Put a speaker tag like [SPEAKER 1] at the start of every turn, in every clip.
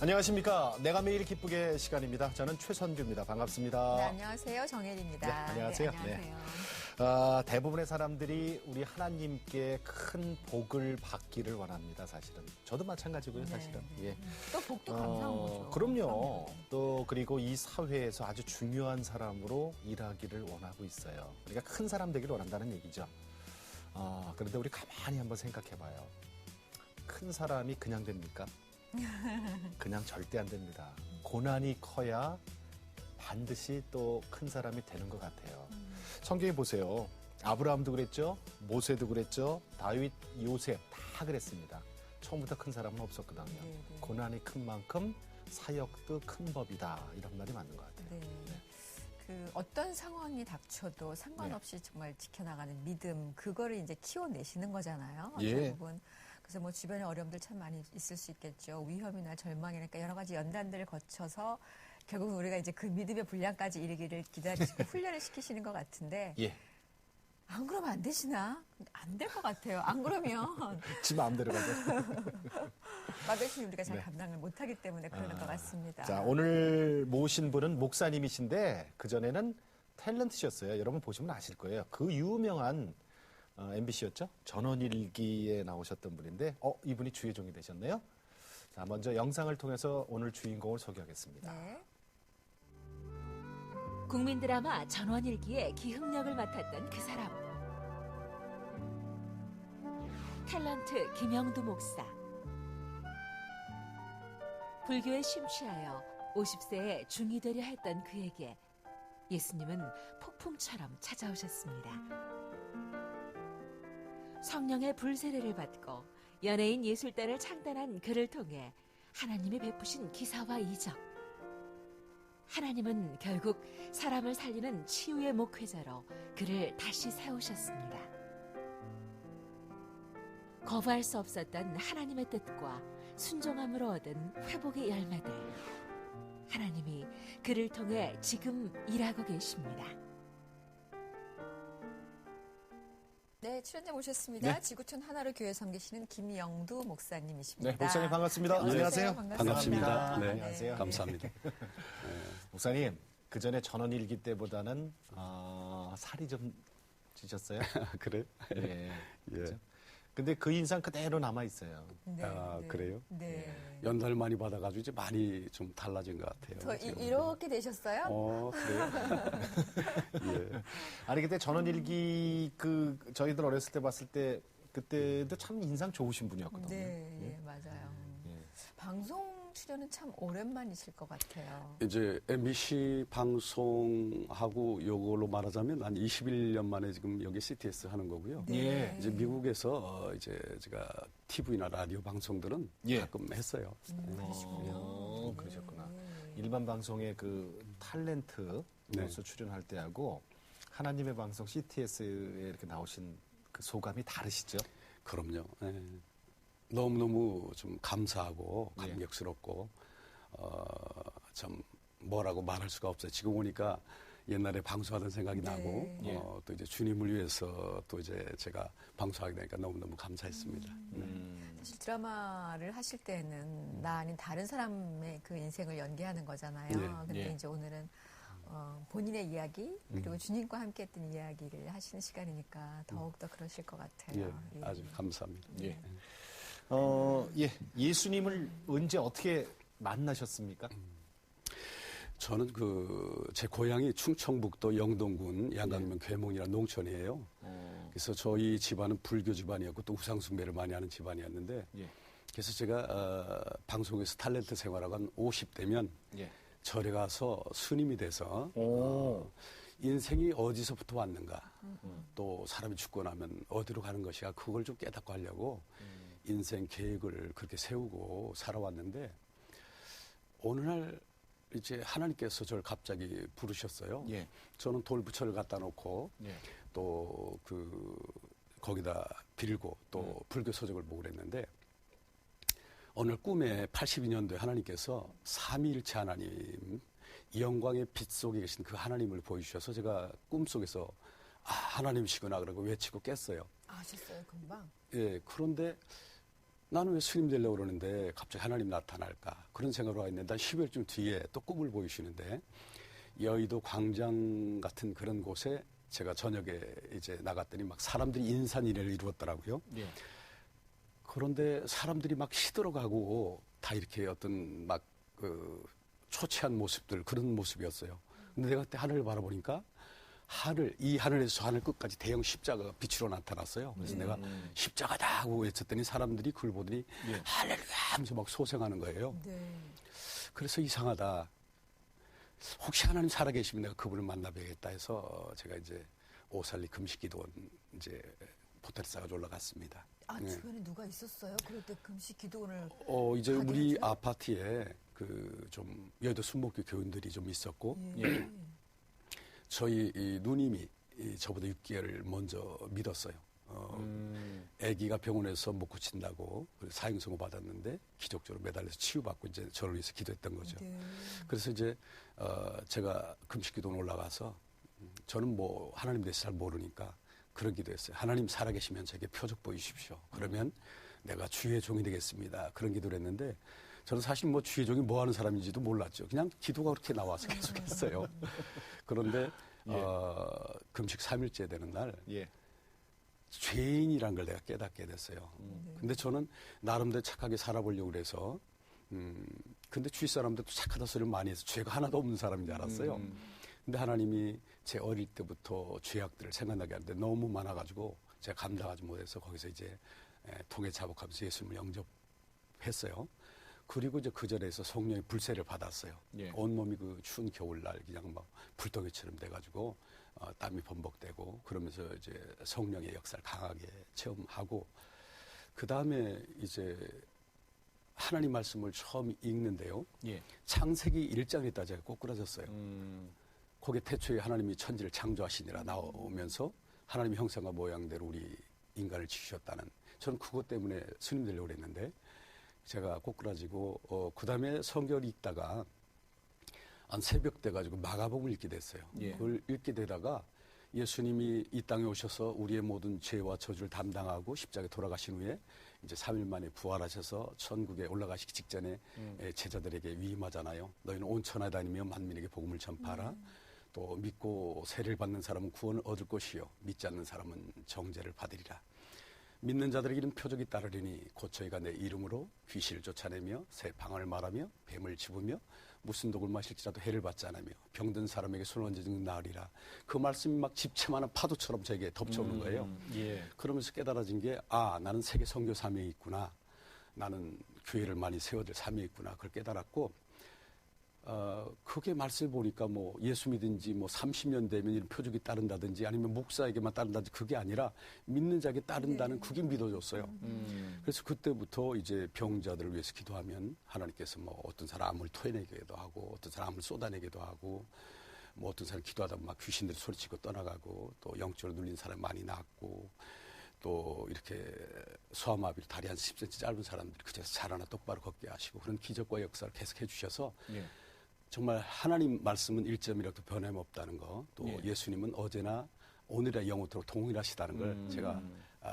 [SPEAKER 1] 안녕하십니까. 내가 매일 기쁘게 시간입니다. 저는 최선규입니다. 반갑습니다.
[SPEAKER 2] 네, 안녕하세요. 정혜리입니다.
[SPEAKER 1] 네, 안녕하세요.
[SPEAKER 2] 네, 안녕하세요.
[SPEAKER 1] 대부분의 사람들이 우리 하나님께 큰 복을 받기를 원합니다. 사실은. 저도 마찬가지고요. 사실은.
[SPEAKER 2] 네.
[SPEAKER 1] 예.
[SPEAKER 2] 또 복도 감사한 거죠.
[SPEAKER 1] 그럼요. 또 그리고 이 사회에서 아주 중요한 사람으로 일하기를 원하고 있어요. 그러니까 큰 사람 되기를 원한다는 얘기죠. 그런데 우리 가만히 한번 생각해봐요. 큰 사람이 그냥 됩니까? 그냥 절대 안 됩니다. 고난이 커야 반드시 또 큰 사람이 되는 것 같아요. 성경에 보세요. 아브라함도 그랬죠. 모세도 그랬죠. 다윗, 요셉 다 그랬습니다. 처음부터 큰 사람은 없었거든요.
[SPEAKER 2] 네.
[SPEAKER 1] 고난이 큰 만큼 사역도 큰 법이다. 이런 말이 맞는 것 같아요.
[SPEAKER 2] 네. 그 어떤 상황이 닥쳐도 상관없이 정말 지켜나가는 믿음, 그거를 이제 키워내시는 거잖아요. 결국은. 그래서 뭐 주변에 어려움들 참 많이 있을 수 있겠죠. 위험이나 절망이니까 여러 가지 연단들을 거쳐서 결국은 우리가 이제 그 믿음의 분량까지 이르기를 기다리시고 훈련을 시키시는 것 같은데. 안 그러면 안 되시나? 안 될 것 같아요. 안 그러면.
[SPEAKER 1] 지 마음대로 가죠.
[SPEAKER 2] 마음대로 우리가 잘 감당을 못하기 때문에 그러는 것 같습니다.
[SPEAKER 1] 자, 오늘 모신 분은 목사님이신데 그전에는 탤런트셨어요. 여러분 보시면 아실 거예요. 그 유명한 MBC였죠? 전원일기에 나오셨던 분인데 이분이 주의종이 되셨네요. 자, 먼저 영상을 통해서 오늘 주인공을 소개하겠습니다.
[SPEAKER 2] 네.
[SPEAKER 3] 국민 드라마 전원일기의 기흥역을 맡았던 그 사람. 탤런트 김영두 목사. 불교에 심취하여 50세에 중이 되려 했던 그에게 예수님은 폭풍처럼 찾아오셨습니다. 성령의 불세례를 받고 연예인 예술단을 창단한 그를 통해 하나님이 베푸신 기사와 이적. 하나님은 결국 사람을 살리는 치유의 목회자로 그를 다시 세우셨습니다. 거부할 수 없었던 하나님의 뜻과 순종함으로 얻은 회복의 열매들. 하나님이 그를 통해 지금 일하고 계십니다.
[SPEAKER 2] 네, 출연자 모셨습니다.
[SPEAKER 1] 네.
[SPEAKER 2] 지구촌 하나로 교회 섬기시는 김영두 목사님이십니다.
[SPEAKER 1] 네, 목사님 반갑습니다. 안녕하세요.
[SPEAKER 2] 반갑습니다.
[SPEAKER 4] 네,
[SPEAKER 1] 안녕하세요.
[SPEAKER 4] 감사합니다.
[SPEAKER 1] 목사님, 그 전에 전원일기 때보다는 살이 좀 찌셨어요?
[SPEAKER 4] 그래요?
[SPEAKER 1] 예.
[SPEAKER 4] 예.
[SPEAKER 1] 그렇죠? 근데 그 인상 그대로 남아 있어요.
[SPEAKER 2] 네,
[SPEAKER 4] 그래요?
[SPEAKER 2] 네.
[SPEAKER 4] 연달 많이 받아가지고 이제 많이 좀 달라진 것 같아요.
[SPEAKER 2] 더 이렇게 되셨어요?
[SPEAKER 4] 그래요? 예.
[SPEAKER 1] 아니 그때 전원일기 저희들 어렸을 때 봤을 때 그때도 참 인상 좋으신 분이었거든요.
[SPEAKER 2] 네, 맞아요. 방송 출연은 참 오랜만이실 것 같아요.
[SPEAKER 4] 이제 MBC 방송하고 요걸로 말하자면 한 21년 만에 지금 여기 CTS 하는 거고요.
[SPEAKER 1] 네.
[SPEAKER 4] 이제 미국에서 이제 제가 TV나 라디오 방송들은 가끔 했어요.
[SPEAKER 1] 그러셨구나. 일반 방송의 그 탤런트로서 출연할 때하고 하나님의 방송 CTS에 이렇게 나오신 그 소감이 다르시죠?
[SPEAKER 4] 그럼요. 예. 너무너무 좀 감사하고 감격스럽고 참 뭐라고 말할 수가 없어요. 지금 보니까 옛날에 방송하던 생각이 나고 또 이제 주님을 위해서 또 이제 제가 방송하게 되니까 너무너무 감사했습니다.
[SPEAKER 2] 사실 드라마를 하실 때는 나 아닌 다른 사람의 그 인생을 연기하는 거잖아요. 근데 이제 오늘은 본인의 이야기 그리고 주님과 함께 했던 이야기를 하시는 시간이니까 더욱더 그러실 것 같아요.
[SPEAKER 4] 예, 아주 감사합니다.
[SPEAKER 1] 예수님을 언제 어떻게 만나셨습니까?
[SPEAKER 4] 저는 제 고향이 충청북도 영동군 양강면 괴몽이라는 농촌이에요. 그래서 저희 집안은 불교 집안이었고 또 우상숭배를 많이 하는 집안이었는데 그래서 제가 방송에서 탤런트 생활하고 한 50대면 절에 가서 스님이 돼서 인생이 어디서부터 왔는가 또 사람이 죽고 나면 어디로 가는 것이야 그걸 좀 깨닫고 하려고 인생 계획을 그렇게 세우고 살아왔는데 어느 날 이제 하나님께서 저를 갑자기 부르셨어요. 저는 돌부처를 갖다 놓고 또 거기다 빌고 또 불교 서적을 보고 그랬는데 어느 날 꿈에 82년도에 하나님께서 삼위일체 하나님 이 영광의 빛 속에 계신 그 하나님을 보여주셔서 제가 꿈속에서 하나님이시구나 그러고 외치고 깼어요.
[SPEAKER 2] 아셨어요 금방?
[SPEAKER 4] 예, 그런데 나는 왜 스님 되려고 그러는데 갑자기 하나님 나타날까? 그런 생각을 하고 있는데, 한 10여일쯤 뒤에 또 꿈을 보이시는데, 여의도 광장 같은 그런 곳에 제가 저녁에 이제 나갔더니 막 사람들이 인산인해를 이루었더라고요.
[SPEAKER 1] 예.
[SPEAKER 4] 그런데 사람들이 막 시들어가고 다 이렇게 어떤 막 초췌한 모습들, 그런 모습이었어요. 근데 내가 그때 하늘을 바라보니까 이 하늘에서 저 하늘 끝까지 대형 십자가가 빛으로 나타났어요. 그래서 내가 십자가다 하고 외쳤더니 사람들이 그걸 보더니
[SPEAKER 1] 예.
[SPEAKER 4] 할렐루야 하면서 막 소생하는 거예요.
[SPEAKER 2] 네.
[SPEAKER 4] 그래서 이상하다. 혹시 하나님 살아계시면 내가 그분을 만나뵈겠다 해서 제가 이제 오살리 금식기도원 이제 포털사가 올라갔습니다.
[SPEAKER 2] 아,
[SPEAKER 4] 네.
[SPEAKER 2] 주변에 누가 있었어요? 그럴 때 금식 기도원을
[SPEAKER 4] 이제
[SPEAKER 2] 가게
[SPEAKER 4] 우리
[SPEAKER 2] 했죠?
[SPEAKER 4] 아파트에 좀 여의도 순목교 교인들이 좀 있었고,
[SPEAKER 1] 예.
[SPEAKER 4] 저희 이 누님이 저보다 6개월 먼저 믿었어요. 아기가 병원에서 못 고친다고 사형선고 받았는데 기적적으로 매달려서 치유받고 이제 저를 위해서 기도했던 거죠.
[SPEAKER 2] 네.
[SPEAKER 4] 그래서 이제 제가 금식기도원 올라가서 저는 뭐 하나님 대해서 잘 모르니까 그런 기도했어요. 하나님 살아계시면 저에게 표적 보이십시오. 그러면 내가 주의 종이 되겠습니다. 그런 기도를 했는데 저는 사실 뭐 주의 종이 뭐 하는 사람인지도 몰랐죠. 그냥 기도가 그렇게 나와서 계속했어요. 그런데 금식 3일째 되는 날
[SPEAKER 1] 예.
[SPEAKER 4] 죄인이란 걸 내가 깨닫게 됐어요. 근데 저는 나름대로 착하게 살아보려고 그래서 근데 주위 사람들도 착하다 소리를 많이 해서 죄가 하나도 없는 사람인 줄 알았어요. 근데 하나님이 제 어릴 때부터 죄악들을 생각나게 하는데 너무 많아가지고 제가 감당하지 못해서 거기서 이제 통해 자복하면서 예수님을 영접했어요. 그리고 이제 그 전에서 성령의 불세를 받았어요.
[SPEAKER 1] 예.
[SPEAKER 4] 온몸이 그 추운 겨울날 그냥 막 불덩이처럼 돼가지고 땀이 범벅되고 그러면서 이제 성령의 역사를 강하게 체험하고 그 다음에 이제 하나님 말씀을 처음 읽는데요.
[SPEAKER 1] 예.
[SPEAKER 4] 창세기 1장에 있다 제가 꼬꾸라졌어요. 거기에 태초에 하나님이 천지를 창조하시니라 나오면서 하나님의 형상과 모양대로 우리 인간을 지으셨다는, 저는 그것 때문에 스님 되려고 그랬는데 제가 꼬꾸라지고 그 다음에 성경을 읽다가 한 새벽 돼가지고 마가복음을 읽게 됐어요.
[SPEAKER 1] 예.
[SPEAKER 4] 그걸 읽게 되다가 예수님이 이 땅에 오셔서 우리의 모든 죄와 저주를 담당하고 십자가에 돌아가신 후에 이제 3일 만에 부활하셔서 천국에 올라가시기 직전에 제자들에게 위임하잖아요. 너희는 온 천하에 다니며 만민에게 복음을 전파하라. 또 믿고 세례를 받는 사람은 구원을 얻을 것이요 믿지 않는 사람은 정죄를 받으리라. 믿는 자들에게 이런 표적이 따르리니 곧 저희가 내 이름으로 귀신을 쫓아내며 새 방언을 말하며 뱀을 집으며 무슨 독을 마실지라도 해를 받지 않으며 병든 사람에게 손을 얹어주는 나으리라. 그 말씀이 막 집채만한 파도처럼 저에게 덮쳐오는 거예요.
[SPEAKER 1] 예.
[SPEAKER 4] 그러면서 깨달아진 게 나는 세계 선교 사명이 있구나. 나는 교회를 많이 세워줄 사명이 있구나. 그걸 깨달았고 그게 말씀을 보니까 뭐 예수 믿은지 뭐 30년 되면 이런 표적이 따른다든지 아니면 목사에게만 따른다든지 그게 아니라 믿는 자에게 따른다는 그게 믿어졌어요. 그래서 그때부터 이제 병자들을 위해서 기도하면 하나님께서 뭐 어떤 사람 암을 토해내기도 하고 어떤 사람 암을 쏟아내기도 하고 뭐 어떤 사람 기도하다 막 귀신들이 소리치고 떠나가고 또 영적으로 눌린 사람 많이 낫고 또 이렇게 소아마비로 다리 한 10cm 짧은 사람들이 그제서 자라나 똑바로 걷게 하시고 그런 기적과 역사를 계속 해주셔서
[SPEAKER 1] 예.
[SPEAKER 4] 정말 하나님 말씀은 1점이라도 변함없다는 거, 또
[SPEAKER 1] 예.
[SPEAKER 4] 예수님은 어제나 오늘의 영원토록 동일하시다는 걸 제가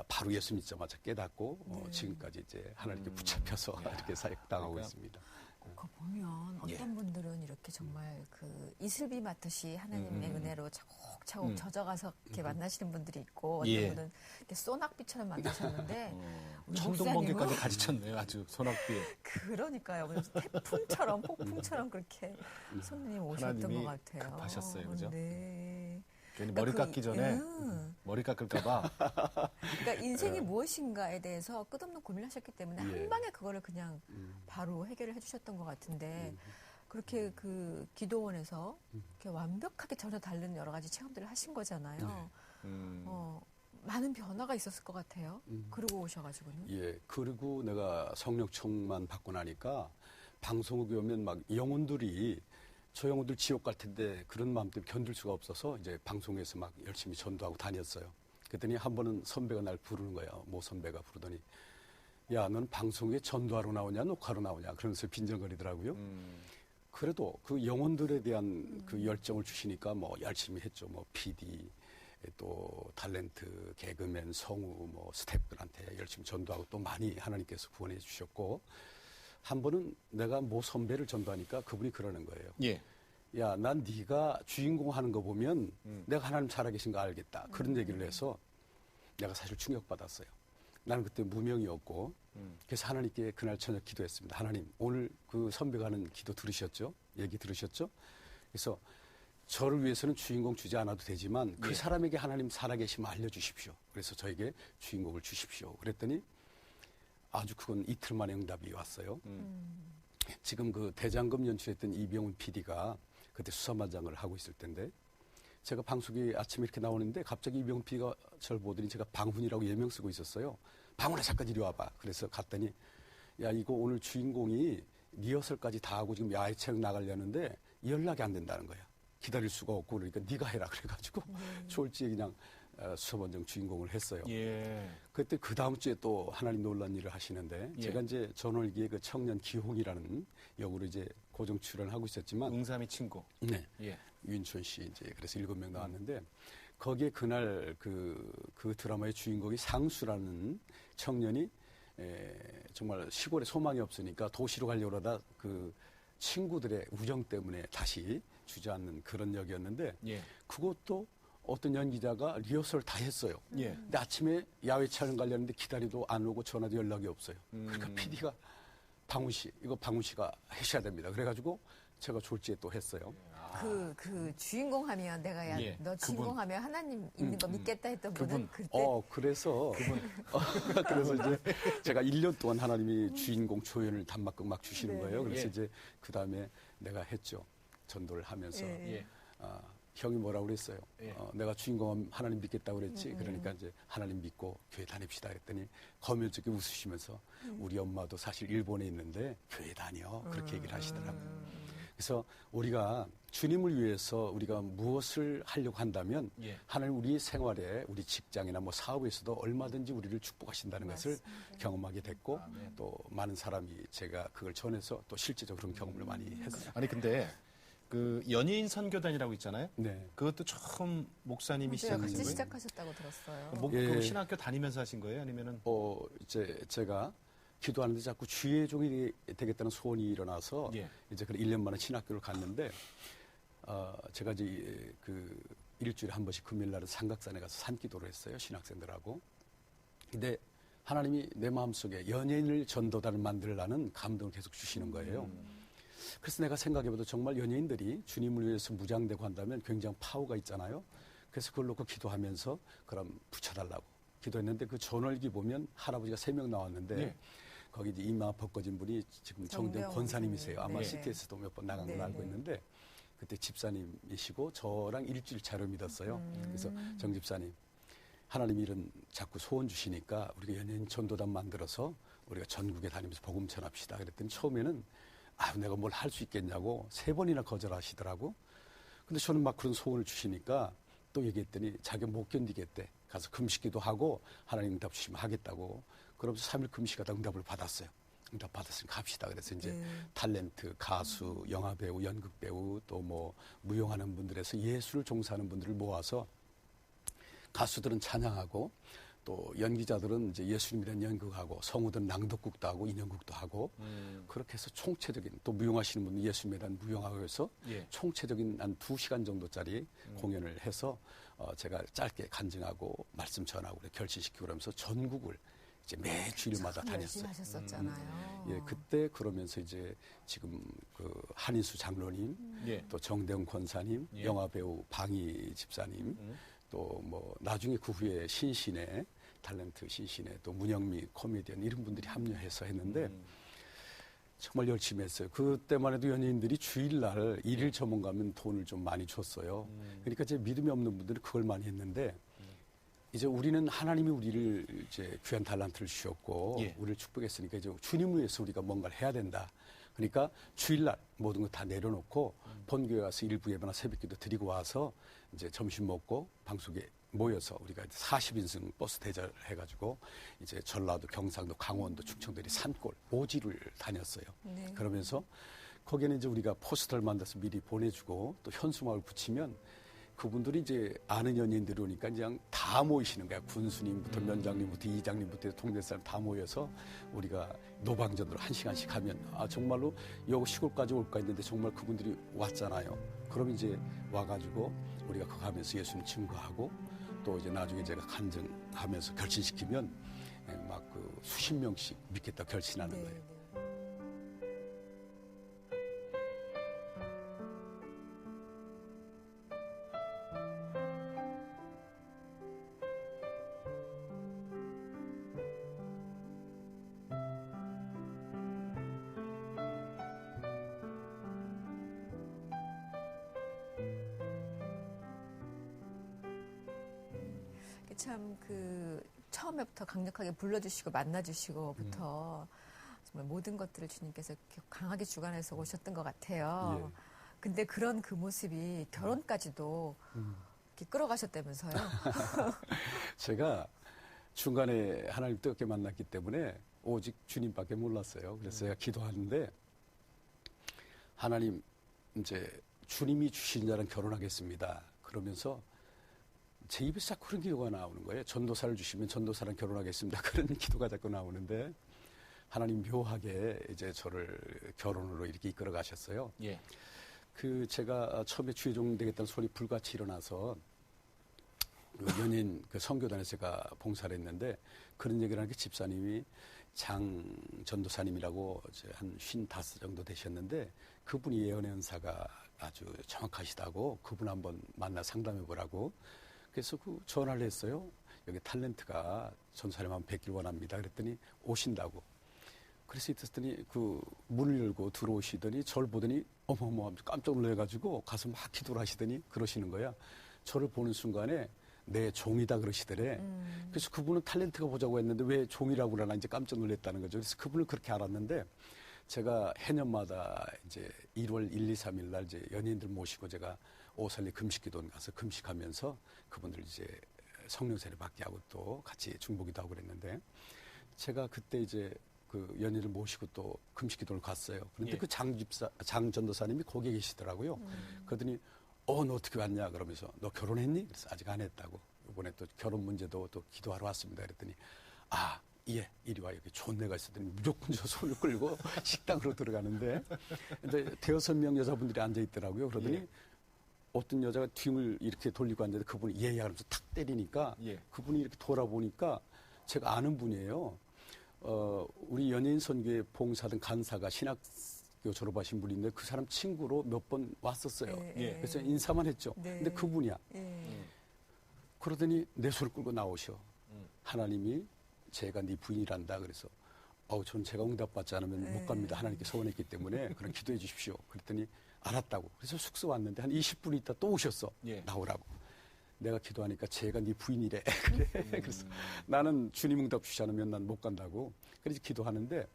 [SPEAKER 4] 바로 예수 믿자마자 깨닫고 지금까지 이제 하나님께 붙잡혀서 이렇게 사역당하고
[SPEAKER 1] 그러니까
[SPEAKER 4] 있습니다.
[SPEAKER 2] 그거 보면 어떤 분들은 이렇게 정말 그 이슬비 맡듯이 하나님의 은혜로 차곡차곡 젖어가서 이렇게 만나시는 분들이 있고 어떤
[SPEAKER 1] 예.
[SPEAKER 2] 분은 이렇게 소낙비처럼 만나셨는데 우리
[SPEAKER 1] 청동번개까지
[SPEAKER 2] 목사님은
[SPEAKER 1] 가지쳤네요. 아주 소낙비.
[SPEAKER 2] 그러니까요. 그래서 태풍처럼 폭풍처럼 그렇게 손님 오셨던
[SPEAKER 1] 하나님이
[SPEAKER 2] 것 같아요.
[SPEAKER 1] 급하셨어요, 그죠?
[SPEAKER 2] 네.
[SPEAKER 1] 괜히
[SPEAKER 2] 그러니까
[SPEAKER 1] 머리
[SPEAKER 2] 그-
[SPEAKER 1] 깎기 전에 머리 깎을까봐.
[SPEAKER 2] 그러니까 인생이 무엇인가에 대해서 끝없는 고민을 하셨기 때문에
[SPEAKER 4] 예.
[SPEAKER 2] 한 방에 그거를 그냥 바로 해결을 해주셨던 것 같은데 그렇게 그 기도원에서 이렇게 완벽하게 전혀 다른 여러 가지 체험들을 하신 거잖아요. 많은 변화가 있었을 것 같아요. 그러고 오셔가지고는.
[SPEAKER 4] 예, 그리고 내가 성령총만 받고 나니까 방송국에 오면 막 영혼들이 저 영혼들 지옥 갈 텐데 그런 마음 때문에 견딜 수가 없어서 이제 방송에서 막 열심히 전도하고 다녔어요. 그랬더니 한 번은 선배가 날 부르는 거예요. 모 선배가 부르더니 야, 너는 방송에 전도하러 나오냐 녹화로 나오냐 그러면서 빈정거리더라고요. 그래도 그 영혼들에 대한 그 열정을 주시니까 뭐 열심히 했죠. 뭐 PD, 또 탤런트, 개그맨, 성우, 뭐 스태프들한테 열심히 전도하고 또 많이 하나님께서 구원해 주셨고 한 번은 내가 모 선배를 전도하니까 그분이 그러는 거예요.
[SPEAKER 1] 예.
[SPEAKER 4] 야, 난 네가 주인공 하는 거 보면 내가 하나님 살아계신 거 알겠다. 그런 얘기를 해서 내가 사실 충격받았어요. 나는 그때 무명이었고 그래서 하나님께 그날 저녁 기도했습니다. 하나님, 오늘 그 선배가 하는 기도 들으셨죠? 얘기 들으셨죠? 그래서 저를 위해서는 주인공 주지 않아도 되지만 그 사람에게 하나님 살아계심을 알려주십시오. 그래서 저에게 주인공을 주십시오. 그랬더니 아주 그건 이틀 만에 응답이 왔어요. 지금 그 대장금 연출했던 이병훈 PD가 그때 수사반장을 하고 있을 텐데 제가 방송에 아침에 이렇게 나오는데 갑자기 이병훈 PD가 저를 보더니 제가 방훈이라고 예명 쓰고 있었어요. 방훈아 잠깐 이리 와봐. 그래서 갔더니 야 이거 오늘 주인공이 리허설까지 다 하고 지금 야외 촬영 나가려는데 연락이 안 된다는 거야. 기다릴 수가 없고 그러니까 네가 해라 그래가지고 졸지에 그냥 수사반장 주인공을 했어요.
[SPEAKER 1] 예.
[SPEAKER 4] 그때 그 다음 주에 또 하나님 놀란 일을 하시는데 제가 이제 전월기에 그 청년 기홍이라는 역으로 이제 고정 출연을 하고 있었지만
[SPEAKER 1] 응삼이 친구.
[SPEAKER 4] 네.
[SPEAKER 1] 예.
[SPEAKER 4] 윤촌 씨 이제 그래서 7명 나왔는데 거기에 그날 그 드라마의 주인공이 상수라는 청년이 정말 시골에 소망이 없으니까 도시로 가려고 하다 그 친구들의 우정 때문에 다시 주저앉는 그런 역이었는데
[SPEAKER 1] 예.
[SPEAKER 4] 그것도 어떤 연기자가 리허설 다 했어요.
[SPEAKER 1] 예.
[SPEAKER 4] 근데 아침에 야외 촬영 가려는데 기다리도 안 오고 전화도 연락이 없어요. 그러니까 PD가 방훈 씨, 이거 방훈 씨가 하셔야 됩니다. 그래가지고 제가 졸지에 또 했어요.
[SPEAKER 2] 그 주인공 하면 내가 야,
[SPEAKER 1] 예,
[SPEAKER 2] 너 주인공 하면 하나님 있는 거 믿겠다 했던 분은 그때
[SPEAKER 4] 그래서 그래서 이제 제가 1년 동안 하나님이 주인공 조연을 단막극 막 주시는 거예요. 그래서
[SPEAKER 1] 예.
[SPEAKER 4] 이제 그 다음에 내가 했죠. 전도를 하면서
[SPEAKER 1] 예.
[SPEAKER 4] 형이 뭐라고 그랬어요.
[SPEAKER 1] 예.
[SPEAKER 4] 내가 주인공 하나님 믿겠다고 그랬지. 그러니까 이제 하나님 믿고 교회 다닙시다 했더니 거면적게 웃으시면서 우리 엄마도 사실 일본에 있는데 교회 다녀. 그렇게 얘기를 하시더라고요. 그래서 우리가 주님을 위해서 우리가 무엇을 하려고 한다면
[SPEAKER 1] 예.
[SPEAKER 4] 하나님 우리 생활에 우리 직장이나 뭐 사업에서도 얼마든지 우리를 축복하신다는 것을 경험하게 됐고 또 많은 사람이 제가 그걸 전해서 또 실제적으로 그런 경험을 많이 했어요.
[SPEAKER 1] 아니 근데 그 연예인 선교단이라고 있잖아요.
[SPEAKER 4] 네.
[SPEAKER 1] 그것도 처음 목사님이
[SPEAKER 2] 같이
[SPEAKER 1] 시작하신 거예요?
[SPEAKER 2] 시작하셨다고 들었어요.
[SPEAKER 4] 예.
[SPEAKER 1] 그 신학교 다니면서 하신 거예요? 아니면은
[SPEAKER 4] 이제 제가 기도하는데 자꾸 주의 종이 되겠다는 소원이 일어나서
[SPEAKER 1] 예.
[SPEAKER 4] 이제 그 1년 만에 신학교를 갔는데 제가 이제 그 일주일에 한 번씩 금요일 날은 삼각산에 가서 산기도를 했어요. 신학생들하고. 근데 하나님이 내 마음속에 연예인을 전도단을 만들라는 감동을 계속 주시는 거예요. 그래서 내가 생각해봐도 정말 연예인들이 주님을 위해서 무장되고 한다면 굉장히 파워가 있잖아요. 그래서 그걸 놓고 기도하면서 그럼 붙여달라고 기도했는데 그 전월기 보면 할아버지가 3명 나왔는데
[SPEAKER 1] 네.
[SPEAKER 4] 거기 이제 이마 벗겨진 분이 지금 정대영
[SPEAKER 2] 정대영
[SPEAKER 4] 권사님이세요. 아마
[SPEAKER 1] 네.
[SPEAKER 4] CTS도 몇 번 나간 걸로
[SPEAKER 2] 네,
[SPEAKER 4] 알고
[SPEAKER 2] 네.
[SPEAKER 4] 있는데 그때 집사님이시고 저랑 일주일 차로 믿었어요. 그래서 정 집사님 하나님이 이런 자꾸 소원 주시니까 우리가 연예인 전도단 만들어서 우리가 전국에 다니면서 복음 전합시다. 그랬더니 처음에는 내가 뭘 할 수 있겠냐고 3번이나 거절하시더라고. 근데 저는 막 그런 소원을 주시니까 또 얘기했더니 자기가 못 견디겠대. 가서 금식기도 하고 하나님 응답 주시면 하겠다고. 그러면서 3일 금식하다 응답을 받았어요. 응답 받았으니까 합시다. 그래서 이제 탤런트, 가수, 영화배우, 연극배우 또 뭐 무용하는 분들에서 예술을 종사하는 분들을 모아서 가수들은 찬양하고 또 연기자들은 이제 예수님에 대한 연극하고 성우들은 낭독극도 하고 인형극도 하고 그렇게 해서 총체적인 또 무용하시는 분은 예수님에 대한 무용하고 해서
[SPEAKER 1] 예.
[SPEAKER 4] 총체적인 한 2시간 정도짜리 공연을 해서 제가 짧게 간증하고 말씀 전하고 결신시키고 그러면서 전국을 이제 매 주일마다
[SPEAKER 2] 참 열심히
[SPEAKER 4] 다녔어요.
[SPEAKER 2] 하셨었잖아요.
[SPEAKER 4] 예, 그때 그러면서 이제 지금 그 한인수 장로님,
[SPEAKER 1] 예.
[SPEAKER 4] 또 정대웅 권사님,
[SPEAKER 1] 예.
[SPEAKER 4] 영화배우 방희 집사님, 또 뭐 나중에 그 후에 신신의 탤런트 신신의 또 문영미 코미디언 이런 분들이 합류해서 했는데 정말 열심히 했어요. 그때만 해도 연예인들이 주일날 일일 전문 가면 돈을 좀 많이 줬어요. 그러니까 제 믿음이 없는 분들은 그걸 많이 했는데 이제 우리는 하나님이 우리를 이제 귀한 달란트를 주셨고
[SPEAKER 1] 예.
[SPEAKER 4] 우리를 축복했으니까 이제 주님을 위해서 우리가 뭔가를 해야 된다. 그러니까 주일날 모든 거 다 내려놓고 본교회 와서 일부 예배나 새벽기도 드리고 와서 이제 점심 먹고 방송에 모여서 우리가 40인승 버스 대절해가지고 이제 전라도, 경상도, 강원도, 충청도리 산골 오지를 다녔어요.
[SPEAKER 2] 네.
[SPEAKER 4] 그러면서 거기에는 이제 우리가 포스터를 만들어서 미리 보내주고 또 현수막을 붙이면 그분들이 이제 아는 연예인들이 오니까 그냥 다 모이시는 거야. 군수님부터 면장님부터 이장님부터 동네 사람 다 모여서 우리가 노방전으로 1시간씩 하면 정말로 여기 시골까지 올까 했는데 정말 그분들이 왔잖아요. 그럼 이제 와가지고 우리가 그거 하면서 예수님 증거하고 또 이제 나중에 제가 간증하면서 결신시키면 막 그 수십 명씩 믿겠다 결신하는
[SPEAKER 2] 네,
[SPEAKER 4] 거예요.
[SPEAKER 2] 네. 참 그 처음에부터 강력하게 불러주시고 만나주시고부터 정말 모든 것들을 주님께서 이렇게 강하게 주관해서 오셨던 것 같아요.
[SPEAKER 4] 예.
[SPEAKER 2] 근데 그런 그 모습이 결혼까지도 이렇게 끌어가셨다면서요?
[SPEAKER 4] 제가 중간에 하나님 뜨겁게 만났기 때문에 오직 주님밖에 몰랐어요. 그래서 제가 기도하는데 하나님 이제 주님이 주신 자는 결혼하겠습니다. 그러면서 제 입에서 자꾸 그런 기도가 나오는 거예요. 전도사를 주시면 전도사랑 결혼하겠습니다. 그런 기도가 자꾸 나오는데 하나님 묘하게 이제 저를 결혼으로 이렇게 이끌어 가셨어요.
[SPEAKER 1] 예.
[SPEAKER 4] 그 제가 처음에 주의종 되겠다는 소리 불같이 일어나서 그 연인 그 선교단에서 제가 봉사를 했는데 그런 얘기를 하니까 집사님이 장 전도사님이라고 이제 한 55 정도 되셨는데 그분이 예언의 은사가 아주 정확하시다고 그분 한번 만나 상담해 보라고 그래서 그 전화를 했어요. 여기 탤런트가 전사님 한번 뵙길 원합니다. 그랬더니 오신다고. 그래서 있었더니 그 문을 열고 들어오시더니 저를 보더니 어머머 깜짝 놀라가지고 가서 막 기도를 하시더니 그러시는 거야. 저를 보는 순간에 내 종이다 그러시더래. 그래서 그분은 탤런트가 보자고 했는데 왜 종이라고 그러나 이제 깜짝 놀랐다는 거죠. 그래서 그분을 그렇게 알았는데 제가 해년마다 이제 1월 1, 2, 3일 날 이제 연예인들 모시고 제가 오설리 금식기도원 가서 금식하면서 그분들 이제 성령 세례 받게 하고 또 같이 중보기도 하고 그랬는데 제가 그때 이제 그 연인을 모시고 또 금식기도를 갔어요. 그런데
[SPEAKER 1] 예.
[SPEAKER 4] 그 장 전도사님이 거기 계시더라고요. 그러더니 너 어떻게 왔냐 그러면서 너 결혼했니? 그래서 아직 안 했다고. 이번에 또 결혼 문제도 또 기도하러 왔습니다. 그랬더니 예, 이리 와. 여기 좋은 데가 있었더니 무조건 저 손을 끌고 식당으로 들어가는데 이제 5명 여자분들이 앉아 있더라고요. 그러더니
[SPEAKER 1] 예.
[SPEAKER 4] 어떤 여자가 등을 이렇게 돌리고 앉았는데 그분이 예예 하면서 탁 때리니까
[SPEAKER 1] 예.
[SPEAKER 4] 그분이 이렇게 돌아보니까 제가 아는 분이에요. 우리 연예인 선교회 봉사든 간사가 신학교 졸업하신 분인데 그 사람 친구로 몇 번 왔었어요.
[SPEAKER 1] 예.
[SPEAKER 4] 그래서 인사만 했죠.
[SPEAKER 2] 네.
[SPEAKER 4] 근데 그분이야.
[SPEAKER 2] 예.
[SPEAKER 4] 그러더니 내 손을 끌고 나오셔. 하나님이 제가 네 부인이란다. 그래서 전 제가 응답받지 않으면 못 갑니다. 하나님께 소원했기 때문에 그럼 기도해 주십시오. 그랬더니 알았다고. 그래서 숙소 왔는데 한 20분 있다 또 오셨어.
[SPEAKER 1] 예.
[SPEAKER 4] 나오라고. 내가 기도하니까 제가 네 부인이래. 그래. 그래서 나는 주님 응답 주시 않으면 난 못 간다고. 그래서 기도하는데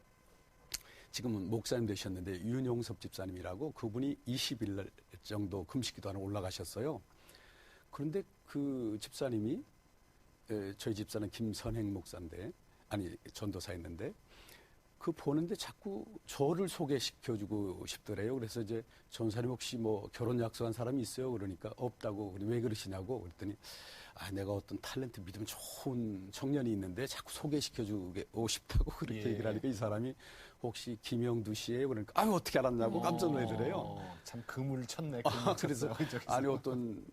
[SPEAKER 4] 지금은 목사님 되셨는데 윤용섭 집사님이라고 그분이 20일 날 정도 금식 기도하러 올라가셨어요. 그런데 그 집사님이 저희 집사는 김선행 목사인데 전도사였는데 그 보는데 자꾸 저를 소개시켜주고 싶더래요. 그래서 이제 전사님 혹시 뭐 결혼 약속한 사람이 있어요? 그러니까 없다고. 왜 그러시냐고. 그랬더니 내가 어떤 탤런트 믿음 좋은 청년이 있는데 자꾸 소개시켜주고 싶다고 그렇게
[SPEAKER 1] 예.
[SPEAKER 4] 얘기를 하니까 이 사람이 혹시 김영두 씨예요? 그러니까 어떻게 알았냐고 깜짝 놀라더래요.
[SPEAKER 1] 참 그물을 쳤네.
[SPEAKER 4] 그래서 어떤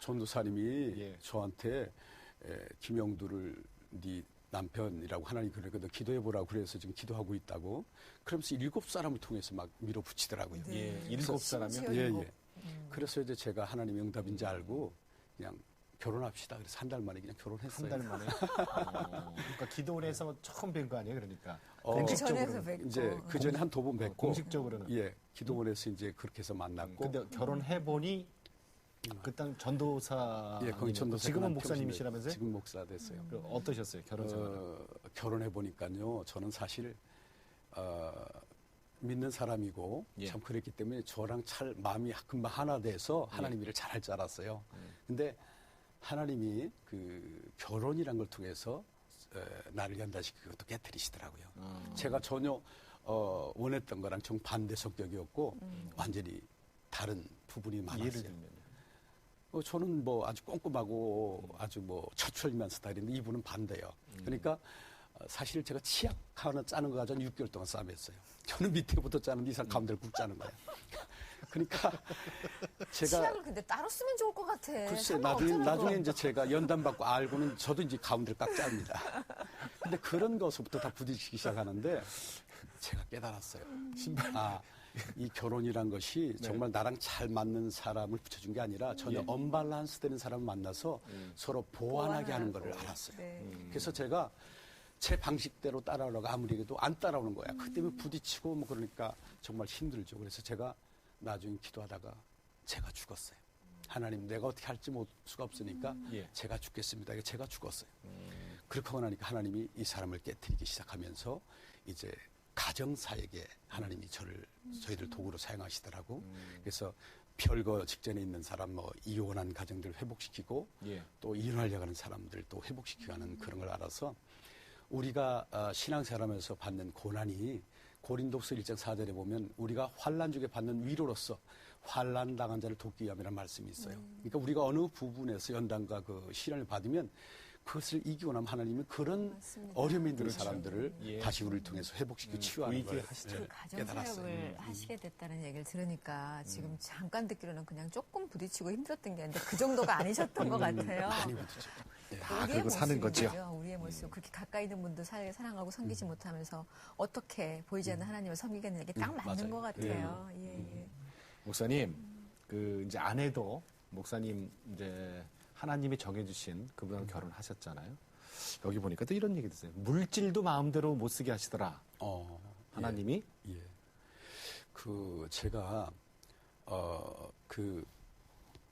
[SPEAKER 4] 전도사님이
[SPEAKER 1] 예.
[SPEAKER 4] 저한테 김영두를 네 남편이라고 하나님 그러니까 너 기도해보라고 그래서 지금 기도하고 있다고. 그러면서 7사람을 통해서 막 밀어붙이더라고요.
[SPEAKER 1] 예,
[SPEAKER 2] 네.
[SPEAKER 1] 7사람이요?
[SPEAKER 2] 심지어
[SPEAKER 4] 예,
[SPEAKER 2] 일곱.
[SPEAKER 4] 예. 그래서 이제 제가 하나님의 응답인지 알고 그냥 결혼합시다. 그래서 한 달 만에 그냥 결혼했어요.
[SPEAKER 1] 한 달 만에. 그러니까 기도원에서 처음 뵌 거 아니에요, 그러니까.
[SPEAKER 2] 그 전에서
[SPEAKER 1] 공식적으로는.
[SPEAKER 2] 뵙고.
[SPEAKER 4] 이제 그 전에 한 두 번 뵙고
[SPEAKER 1] 공식적으로는.
[SPEAKER 4] 예, 기도원에서 이제 그렇게 해서 만났고
[SPEAKER 1] 근데 결혼해 보니 그땅 전도사.
[SPEAKER 4] 예, 거기 전도사
[SPEAKER 1] 지금은 목사님이시라면서요?
[SPEAKER 4] 지금 목사 됐어요.
[SPEAKER 1] 어떠셨어요, 결혼 생활?
[SPEAKER 4] 결혼해 보니까요. 저는 사실 믿는 사람이고
[SPEAKER 1] 예.
[SPEAKER 4] 참 그랬기 때문에 저랑 잘 마음이 금방 하나 돼서 하나님 일을 잘할 줄 알았어요. 근데 하나님이 그 결혼이란 걸 통해서 나를 연단시키고 또 깨뜨리시더라고요. 제가 전혀 원했던 거랑 정반대 성격이었고 완전히 다른 부분이 많았어요.
[SPEAKER 1] 예를 들면.
[SPEAKER 4] 저는 뭐 아주 꼼꼼하고 아주 뭐 처철면 스타일인데 이분은 반대요. 그러니까 사실 제가 치약 하나 짜는 거 가지고 6개월 동안 싸맸어요. 저는 밑에부터 짜는데 이 사람 가운데를 꾹 짜는 거예요. 그러니까 제가
[SPEAKER 2] 치약을 근데 따로 쓰면 좋을 것 같아.
[SPEAKER 4] 글쎄
[SPEAKER 2] 상관없잖아,
[SPEAKER 4] 나중에
[SPEAKER 2] 그거.
[SPEAKER 4] 이제 제가 연단 받고 알고는 저도 이제 가운데를 꽉 짭니다. 근데 그런 것부터 다 부딪히기 시작하는데 제가 깨달았어요. 이 결혼이란 것이 정말 나랑 잘 맞는 사람을 붙여준 게 아니라 전혀 언밸런스 되는 사람을 만나서 서로 보완하게 하는 거를 알았어요.
[SPEAKER 2] 네.
[SPEAKER 4] 그래서 제가 제 방식대로 따라오려고 아무리 해도 안 따라오는 거야. 그 때문에 부딪히고 뭐 그러니까 정말 힘들죠. 그래서 제가 나중에 기도하다가 제가 죽었어요. 하나님 내가 어떻게 할지 못 수가 없으니까 제가 죽겠습니다. 제가 죽었어요. 그렇게 하고 나니까 하나님이 이 사람을 깨트리기 시작하면서 이제 가정사에게 하나님이 저희들 도구로 사용하시더라고. 그래서 별거 직전에 있는 사람, 뭐 이혼한 가정들 회복시키고 또 이혼하려고 하는 사람들 또 회복시키고 하는 그런 걸 알아서 우리가 신앙생활하면서 받는 고난이 고린도후서 1장 4절에 보면 우리가 환난 중에 받는 위로로서 환난 당한 자를 돕기 위함이라는 말씀이 있어요. 그러니까 우리가 어느 부분에서 연단과 그 시련을 받으면 그것을 이기고 나면 하나님은 그런
[SPEAKER 2] 맞습니다.
[SPEAKER 4] 어려움이 있는 사람들을 다시 우리를 통해서 회복시키고 치유하는 걸
[SPEAKER 2] 그 가정사역을 하시게 됐다는 얘기를 들으니까 지금 잠깐 듣기로는 그냥 조금 부딪히고 힘들었던 게 아닌데 그 정도가 아니셨던 것 같아요.
[SPEAKER 4] 많이 부딪죠.
[SPEAKER 1] 다 그리고 사는 거죠.
[SPEAKER 2] 우리의 모습, 그렇게 가까이 있는 분도 사랑하고 섬기지 못하면서 어떻게 보이지 않는 하나님을 섬기겠는 게 딱 맞는
[SPEAKER 4] 맞아요.
[SPEAKER 2] 것 같아요. 예.
[SPEAKER 1] 목사님, 그 이제 아내도 목사님 이제 하나님이 정해주신 그분하고 결혼하셨잖아요. 여기 보니까 또 이런 얘기 있어요. 물질도 마음대로 못 쓰게 하시더라. 하나님이.
[SPEAKER 4] 예. 제가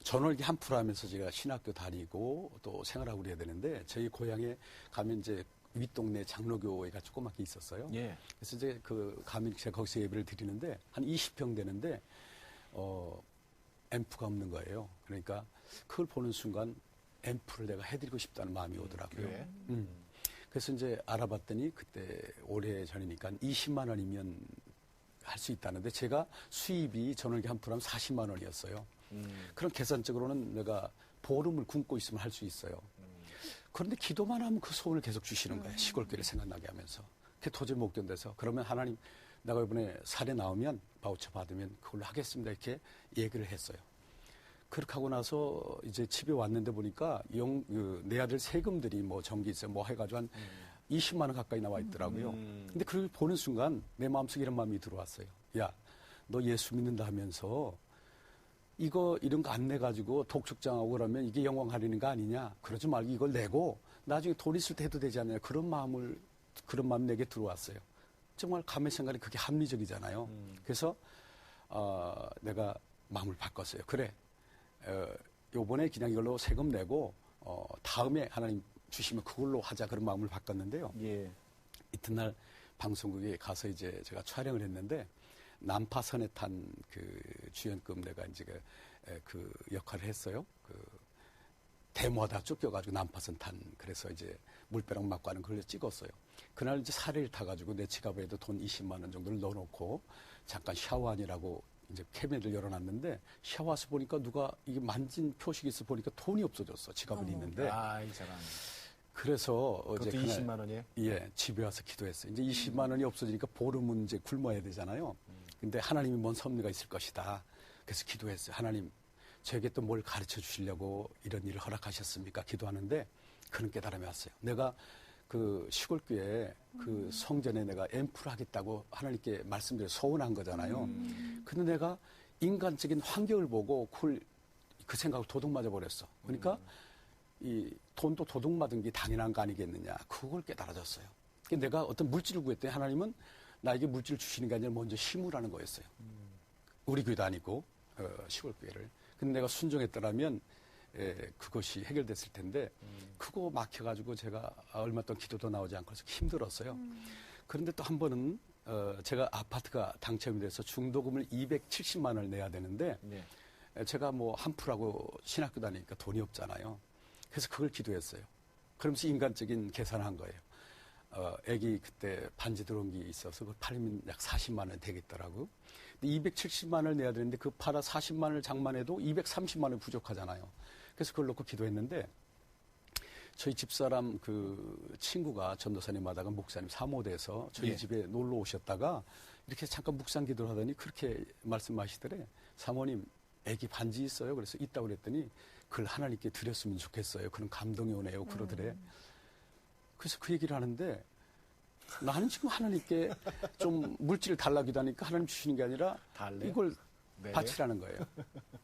[SPEAKER 4] 전월기 한풀 하면서 제가 신학교 다니고 또 생활하고 그래야 되는데 저희 고향에 가면 이제 윗동네 장로교회가 조그맣게 있었어요. 그래서 이제 가면 제가 거기서 예배를 드리는데 한 20평 되는데 앰프가 없는 거예요. 그러니까 그걸 보는 순간 앰프를 내가 해드리고 싶다는 마음이 오더라고요. 그래서 이제 알아봤더니 그때 오래 전이니까 20만 원이면 할 수 있다는데 제가 수입이 전월기 한 프로면 40만 원이었어요. 그런 계산적으로는 내가 보름을 굶고 있으면 할 수 있어요. 그런데 기도만 하면 그 소원을 계속 주시는 거예요. 시골교회를 생각나게 하면서. 그게 도저히 못 견뎌서 그러면 하나님 내가 이번에 사례 나오면 바우처 받으면 그걸로 하겠습니다. 이렇게 얘기를 했어요. 그렇게 하고 나서 이제 집에 왔는데 보니까 내 아들 세금들이 뭐 전기세 뭐 해가지고 한 20만 원 가까이 나와 있더라고요. 근데 그걸 보는 순간 내 마음속에 이런 마음이 들어왔어요. 야, 너 예수 믿는다 하면서 이런 거 안 내가지고 독촉장하고 그러면 이게 영광 가리는 거 아니냐. 그러지 말고 이걸 내고 나중에 돈 있을 때 해도 되지 않느냐. 그런 마음 내게 들어왔어요. 정말 감의 생각이 그게 합리적이잖아요. 그래서 내가 마음을 바꿨어요. 그래. 요번에 그냥 이걸로 세금 내고 다음에 하나님 주시면 그걸로 하자 그런 마음을 바꿨는데요. 이튿날 방송국에 가서 이제 제가 촬영을 했는데 난파선에 탄 그 주연급 내가 이제 그 역할을 했어요. 대모하다 쫓겨가지고 난파선 탄 그래서 이제 물벼락 맞고 하는 걸 찍었어요. 그날 이제 사례를 타가지고 내 지갑에도 돈 20만 원 정도를 넣어놓고 잠깐 샤워하느라고 이제 캐비넷을 열어놨는데 샤워해서 보니까 누가 이게 만진 표식이 있어 보니까 돈이 없어졌어. 지갑은 있는데.
[SPEAKER 1] 이 사람.
[SPEAKER 4] 그래서
[SPEAKER 1] 그것도
[SPEAKER 4] 이제
[SPEAKER 1] 20만 원이에요?
[SPEAKER 4] 예, 집에 와서 기도했어요. 이제 20만 원이 없어지니까 보름은 이제 굶어야 되잖아요. 근데 하나님이 뭔 섭리가 있을 것이다. 그래서 기도했어요. 하나님, 저에게 또 뭘 가르쳐 주시려고 이런 일을 허락하셨습니까? 기도하는데 그런 깨달음이 왔어요. 내가 그 시골교회 그 성전에 내가 앰프를 하겠다고 하나님께 말씀드려 소원한 거잖아요. 근데 내가 인간적인 환경을 보고 그 생각을 도둑맞아 버렸어. 그러니까 이 돈도 도둑맞은 게 당연한 거 아니겠느냐. 그걸 깨달아졌어요. 그러니까 내가 어떤 물질을 구했더니 하나님은 나에게 물질을 주시는 게 아니라 먼저 힘으라는 거였어요. 우리 교회도 아니고 시골교회를. 근데 내가 순종했더라면 그것이 해결됐을 텐데 그거 막혀가지고 제가 얼마 동안 기도도 나오지 않고 해서 힘들었어요. 그런데 또 한 번은 제가 아파트가 당첨이 돼서 중도금을 270만 원을 내야 되는데 제가 뭐 한풀하고 신학교 다니니까 돈이 없잖아요. 그래서 그걸 기도했어요. 그러면서 인간적인 계산을 한 거예요. 애기 그때 반지 들어온 게 있어서 그걸 팔면 약 40만 원 되겠더라고. 근데 270만 원을 내야 되는데 그 팔아 40만 원을 장만해도 230만 원이 부족하잖아요. 그래서 그걸 놓고 기도했는데 저희 집사람 그 친구가 전도사님 하다가 목사님 사모돼서 저희
[SPEAKER 1] 예.
[SPEAKER 4] 집에 놀러 오셨다가 이렇게 잠깐 묵상 기도를 하더니 그렇게 말씀하시더래. 사모님, 애기 반지 있어요? 그래서 있다고 그랬더니 그걸 하나님께 드렸으면 좋겠어요. 그런 감동이 오네요. 그러더래. 그래서 그 얘기를 하는데 나는 지금 하나님께 좀 물질을 달라고 기도하니까 하나님 주시는 게 아니라
[SPEAKER 1] 달래요?
[SPEAKER 4] 이걸
[SPEAKER 1] 네.
[SPEAKER 4] 바치라는 거예요.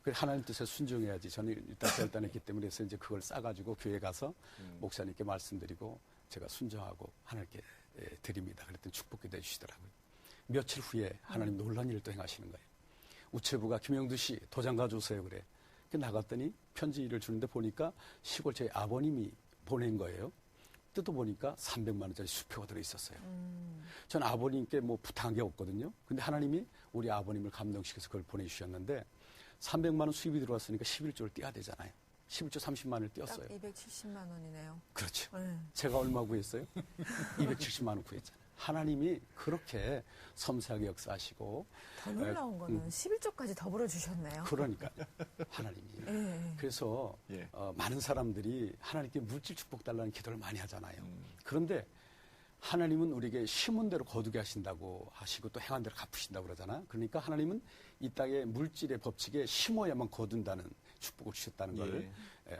[SPEAKER 4] 그래서 하나님 뜻에 순종해야지. 저는 일단 결단했기 때문에 그래서 이제 그걸 싸가지고 교회 가서 목사님께 말씀드리고 제가 순종하고 하나님께 드립니다. 그랬더니 축복기도 해주시더라고요. 며칠 후에 하나님 놀란 일을 또 행하시는 거예요. 우체부가 김영두 씨 도장 가져오세요 그래. 나갔더니 편지를 주는데 보니까 시골 제 아버님이 보낸 거예요. 뜯어보니까 300만 원짜리 수표가 들어있었어요. 전 아버님께 뭐 부탁한 게 없거든요. 근데 하나님이 우리 아버님을 감동시켜서 그걸 보내주셨는데 300만 원 수입이 들어왔으니까 11조를 떼야 되잖아요. 11조 30만 원을 떼었어요.
[SPEAKER 2] 딱 270만 원이네요.
[SPEAKER 4] 그렇죠.
[SPEAKER 2] 네.
[SPEAKER 4] 제가 얼마 구했어요? 270만 원 구했잖아요. 하나님이 그렇게 섬세하게 역사하시고
[SPEAKER 2] 더 놀라운 거는 11조까지 더불어 주셨네요.
[SPEAKER 4] 그러니까 하나님이
[SPEAKER 2] 예.
[SPEAKER 4] 그래서
[SPEAKER 1] 예.
[SPEAKER 4] 많은 사람들이 하나님께 물질 축복 달라는 기도를 많이 하잖아요. 그런데 하나님은 우리에게 심은 대로 거두게 하신다고 하시고 또 행한 대로 갚으신다고 그러잖아요. 그러니까 하나님은 이 땅의 물질의 법칙에 심어야만 거둔다는 축복을 주셨다는 걸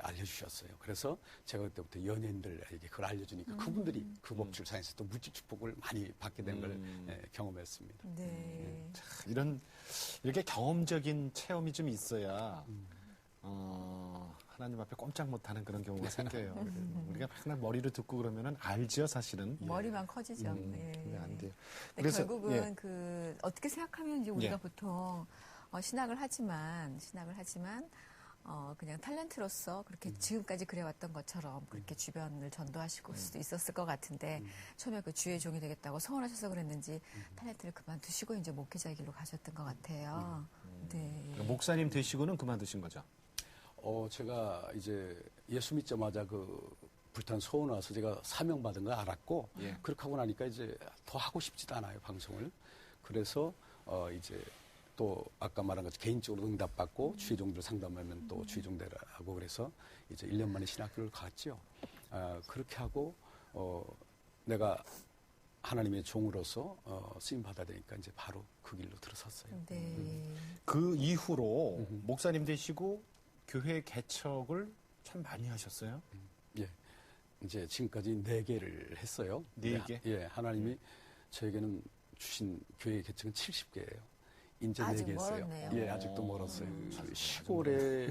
[SPEAKER 4] 알려주셨어요. 그래서 제가 그때부터 연예인들에게 그걸 알려주니까 그분들이 그 법칙을 사용해서 또 물질 축복을 많이 받게 된 걸 경험했습니다.
[SPEAKER 2] 네.
[SPEAKER 1] 이렇게 경험적인 체험이 좀 있어야 하나님 앞에 꼼짝 못하는 그런 경우가 생겨요. 우리가 맨날 머리를 듣고 그러면은 알죠, 사실은.
[SPEAKER 2] 머리만 커지죠.
[SPEAKER 1] 근데 안 돼요.
[SPEAKER 2] 근데
[SPEAKER 1] 그래서
[SPEAKER 2] 결국은 그 어떻게 생각하면 이제 우리가
[SPEAKER 1] 예.
[SPEAKER 2] 보통 신학을 하지만 그냥 탤런트로서 그렇게 지금까지 그래왔던 것처럼 그렇게 주변을 전도하실 수도 있었을 것 같은데 처음에 그 주의 종이 되겠다고 소원하셔서 그랬는지 탤런트를 그만두시고 이제 목회자의 길로 가셨던 것 같아요. 네.
[SPEAKER 1] 그러니까 목사님 되시고는 그만두신 거죠.
[SPEAKER 4] 제가 이제 예수 믿자마자 그 불탄 소원 와서 제가 사명받은 거 알았고,
[SPEAKER 1] 예.
[SPEAKER 4] 그렇게 하고 나니까 이제 더 하고 싶지도 않아요, 방송을. 그래서, 이제 또 아까 말한 것처럼 개인적으로 응답받고 주의종들 상담하면 또 주의종대라고 그래서 이제 1년 만에 신학교를 갔죠. 그렇게 하고, 내가 하나님의 종으로서 쓰임받아야 되니까 이제 바로 그 길로 들어섰어요.
[SPEAKER 2] 네.
[SPEAKER 1] 그 이후로 목사님 되시고 교회 개척을 참 많이 하셨어요.
[SPEAKER 4] 예. 이제 지금까지 4개를 했어요.
[SPEAKER 1] 4개?
[SPEAKER 4] 예. 하나님이 저에게는 주신 교회 개척은 70개예요. 이제
[SPEAKER 2] 아직
[SPEAKER 4] 4개 했어요.
[SPEAKER 2] 멀었네요.
[SPEAKER 4] 예, 아직도 멀었어요. 시골에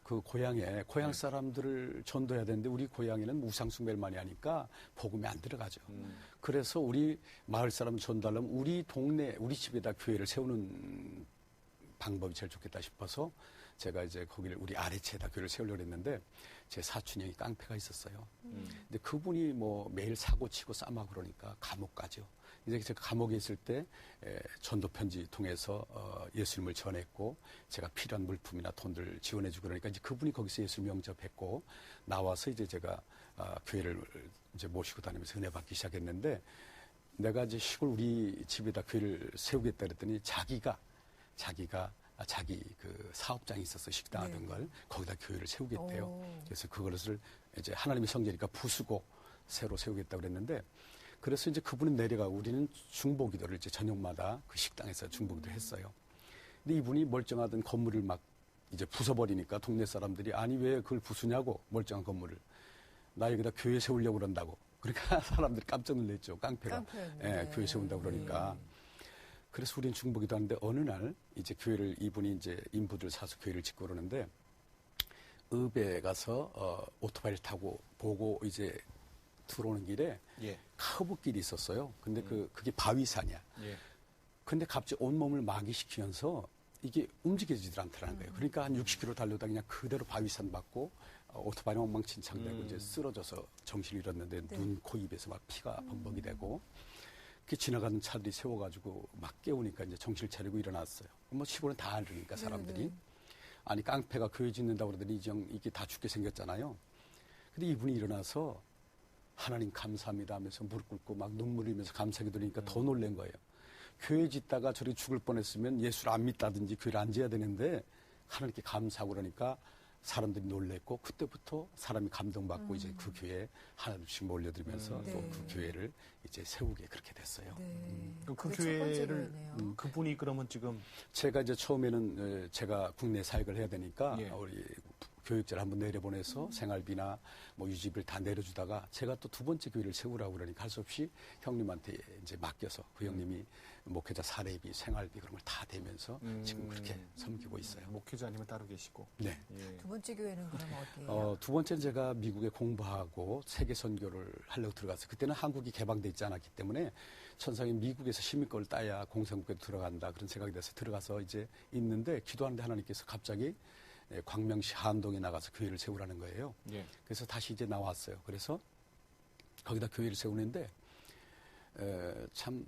[SPEAKER 4] 그 고향에 사람들을 전도해야 되는데 우리 고향에는 우상숭배를 많이 하니까 복음이 안 들어가죠. 그래서 우리 마을 사람 전도하려면 우리 동네, 우리 집에다 교회를 세우는 방법이 제일 좋겠다 싶어서 제가 이제 거기를 우리 아래채에다 교회를 세우려고 했는데 제 사촌 형이 깡패가 있었어요. 근데 그분이 뭐 매일 사고 치고 싸마 그러니까 감옥 가죠. 이제 제가 감옥에 있을 때 전도 편지 통해서 예수님을 전했고 제가 필요한 물품이나 돈들 지원해주고 그러니까 이제 그분이 거기서 예수님 영접했고 나와서 이제 제가 교회를 이제 모시고 다니면서 은혜 받기 시작했는데 내가 이제 시골 우리 집에다 교회를 세우겠다 그랬더니 자기가 자기 그 사업장이 있어서 식당 하던 걸 거기다 교회를 세우겠대요. 그래서 그것을 이제 하나님의 성전이니까 부수고 새로 세우겠다 그랬는데 그래서 이제 그분은 내려가고 우리는 중보기도를 이제 저녁마다 그 식당에서 중보기도를 했어요. 근데 이분이 멀쩡하던 건물을 막 이제 부숴버리니까 동네 사람들이 아니 왜 그걸 부수냐고 멀쩡한 건물을 나 여기다 교회 세우려고 그런다고. 그러니까 사람들이 깜짝 놀랐죠. 깡패가 예, 교회 세운다고 그러니까. 그래서 우리는 중보기도 하는데 어느 날 이제 교회를 이분이 이제 인부들 사서 교회를 짓고 그러는데 읍에 가서 오토바이를 타고 보고 이제 들어오는 길에
[SPEAKER 1] 예.
[SPEAKER 4] 커브길이 있었어요. 근데 그게 바위산이야.
[SPEAKER 1] 예.
[SPEAKER 4] 근데 갑자기 온몸을 마비시키면서 이게 움직여지질 않더라는 거예요. 그러니까 한 60km 달려다 그냥 그대로 바위산 맞고 오토바이 엉망진창되고 이제 쓰러져서 정신을 잃었는데 눈, 코, 입에서 막 피가 범벅이 되고 그 지나가는 차들이 세워가지고 막 깨우니까 이제 정신을 차리고 일어났어요. 뭐 시골은 다 알으니까 사람들이. 아니 깡패가 교회 짓는다고 그러더니 이게 다 죽게 생겼잖아요. 근데 이분이 일어나서 하나님 감사합니다 하면서 무릎 꿇고 막 눈물 흘리면서 감사기 드리니까 더 놀란 거예요. 교회 짓다가 저리 죽을 뻔했으면 예수를 안 믿다든지 교회를 안 지어야 되는데 하나님께 감사하고 그러니까 사람들이 놀랬고 그때부터 사람이 감동받고 이제 그 교회에 하나둘씩 몰려들면서 또 그 교회를 이제 세우게 그렇게 됐어요.
[SPEAKER 1] 그
[SPEAKER 2] 그게 첫 번째
[SPEAKER 1] 교회를
[SPEAKER 2] 교회네요.
[SPEAKER 1] 그분이 그러면 지금
[SPEAKER 4] 제가 이제 처음에는 제가 국내 사역을 해야 되니까
[SPEAKER 1] 예.
[SPEAKER 4] 우리 교육자를 한번 내려보내서 생활비나 뭐 유지비를 다 내려주다가 제가 또 두 번째 교회를 세우라고 그러니까 할 수 없이 형님한테 이제 맡겨서 그 형님이 목회자 사례비, 생활비 그런 걸 다 대면서 지금 그렇게 섬기고 있어요.
[SPEAKER 1] 목회자님은 따로 계시고.
[SPEAKER 4] 네.
[SPEAKER 1] 예.
[SPEAKER 2] 두 번째 교회는 그러면 어디예요?
[SPEAKER 4] 두 번째는 제가 미국에 공부하고 세계 선교를 하려고 들어갔어요. 그때는 한국이 개방돼 있지 않았기 때문에 천상에 미국에서 시민권을 따야 공산국에 들어간다 그런 생각이 돼서 들어가서 이제 있는데 기도하는데 하나님께서 갑자기 광명시 한동에 나가서 교회를 세우라는 거예요.
[SPEAKER 1] 예.
[SPEAKER 4] 그래서 다시 이제 나왔어요. 그래서 거기다 교회를 세우는데 참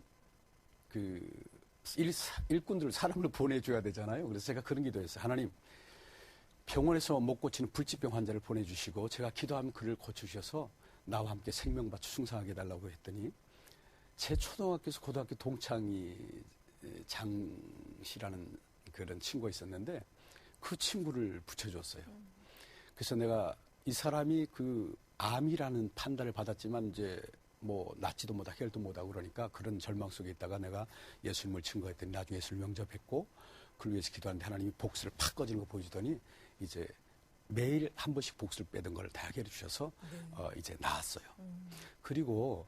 [SPEAKER 4] 그 일꾼들 사람을 보내줘야 되잖아요. 그래서 제가 그런 기도했어요. 하나님 병원에서 못 고치는 불치병 환자를 보내주시고 제가 기도하면 그를 고쳐주셔서 나와 함께 생명 바쳐 충성하게 해달라고 했더니 제 초등학교에서 고등학교 동창이 장씨라는 그런 친구가 있었는데 그 친구를 붙여줬어요. 그래서 내가 이 사람이 그 암이라는 판단을 받았지만 이제 뭐 낫지도 못하고 해결도 못하고 그러니까 그런 절망 속에 있다가 내가 예수님을 증거했더니 나중에 예수를 영접했고 그를 위해서 기도하는데 하나님이 복수를 팍 꺼지는 거 보여주더니 이제 매일 한 번씩 복수를 빼던 걸 다 해결해 주셔서 이제 나았어요. 그리고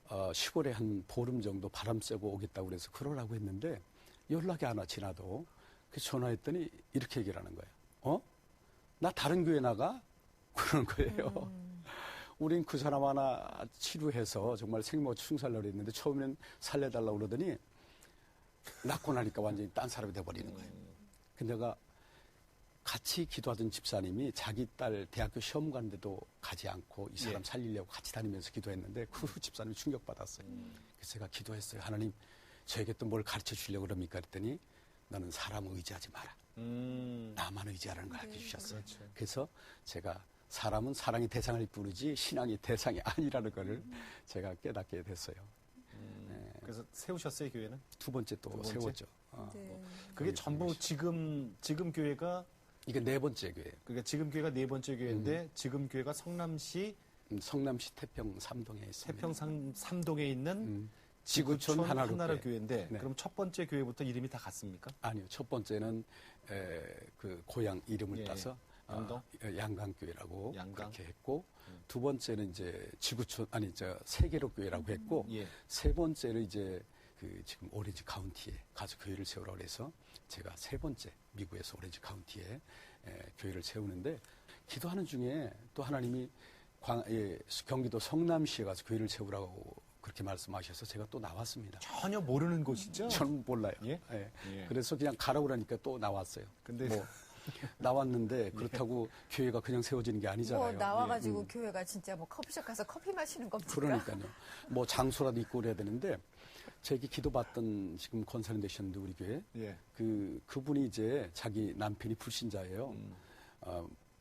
[SPEAKER 4] 10월에 한 보름 정도 바람 쐬고 오겠다고 그래서 그러라고 했는데 연락이 안 와 지나도 그래서 전화했더니 이렇게 얘기를 하는 거예요. 나 다른 교회 나가? 그러는 거예요. 우린 그 사람 하나 치료해서 정말 생명 충살하려고 했는데 처음에는 살려달라고 그러더니 낳고 나니까 완전히 딴 사람이 돼버리는 거예요. 근데 내가 같이 기도하던 집사님이 자기 딸 대학교 시험 가는데도 가지 않고 이 사람 살리려고 같이 다니면서 기도했는데 그 집사님이 충격받았어요. 그래서 제가 기도했어요. 하나님 저에게 또 뭘 가르쳐 주려고 그럽니까? 그랬더니 너는 사람을 의지하지 마라. 나만 의지하라는 걸 가르쳐 주셨어요.
[SPEAKER 1] 그렇죠.
[SPEAKER 4] 그래서 제가 사람은 사랑의 대상일 뿐이지 신앙이 대상이 아니라는 걸 제가 깨닫게 됐어요.
[SPEAKER 1] 그래서 세우셨어요, 교회는?
[SPEAKER 4] 두 번째 또
[SPEAKER 1] 두 번째?
[SPEAKER 4] 세웠죠.
[SPEAKER 2] 네.
[SPEAKER 1] 그게 전부 지금 교회가
[SPEAKER 4] 이게 네 번째 교회예요.
[SPEAKER 1] 그러니까 지금 교회가 네 번째 교회인데 지금 교회가 성남시
[SPEAKER 4] 성남시 태평 3동에 있습니다.
[SPEAKER 1] 태평 3동에 있는
[SPEAKER 4] 지구촌
[SPEAKER 1] 하나로 교회인데
[SPEAKER 4] 네.
[SPEAKER 1] 그럼 첫 번째 교회부터 이름이 다 같습니까?
[SPEAKER 4] 아니요. 첫 번째는 그 고향 이름을
[SPEAKER 1] 예,
[SPEAKER 4] 따서
[SPEAKER 1] 양동?
[SPEAKER 4] 양강교회라고
[SPEAKER 1] 양강?
[SPEAKER 4] 그렇게 했고 두 번째는 이제 지구촌 세계로 교회라고 했고
[SPEAKER 1] 예.
[SPEAKER 4] 세 번째는 이제 그 지금 오렌지 카운티에 가서 교회를 세우라고 해서 제가 세 번째 미국에서 오렌지 카운티에 교회를 세우는데 기도하는 중에 또 하나님이 경기도 성남시에 가서 교회를 세우라고 그렇게 말씀하셔서 제가 또 나왔습니다.
[SPEAKER 1] 전혀 모르는 곳이죠?
[SPEAKER 4] 저는 몰라요.
[SPEAKER 1] 예?
[SPEAKER 4] 예.
[SPEAKER 1] 예.
[SPEAKER 4] 그래서 그냥 가라고 그러니까 또 나왔어요.
[SPEAKER 1] 근데
[SPEAKER 4] 뭐 나왔는데 그렇다고 교회가 그냥 세워지는 게 아니잖아요.
[SPEAKER 2] 뭐 나와가지고 교회가 진짜 뭐 커피숍 가서 커피 마시는 겁니까?
[SPEAKER 4] 그러니까요. 뭐 장소라도 있고 그래야 되는데 저에게 기도받던 지금 권사님 되셨는데 우리 교회
[SPEAKER 1] 예.
[SPEAKER 4] 그분이 이제 자기 남편이 불신자예요.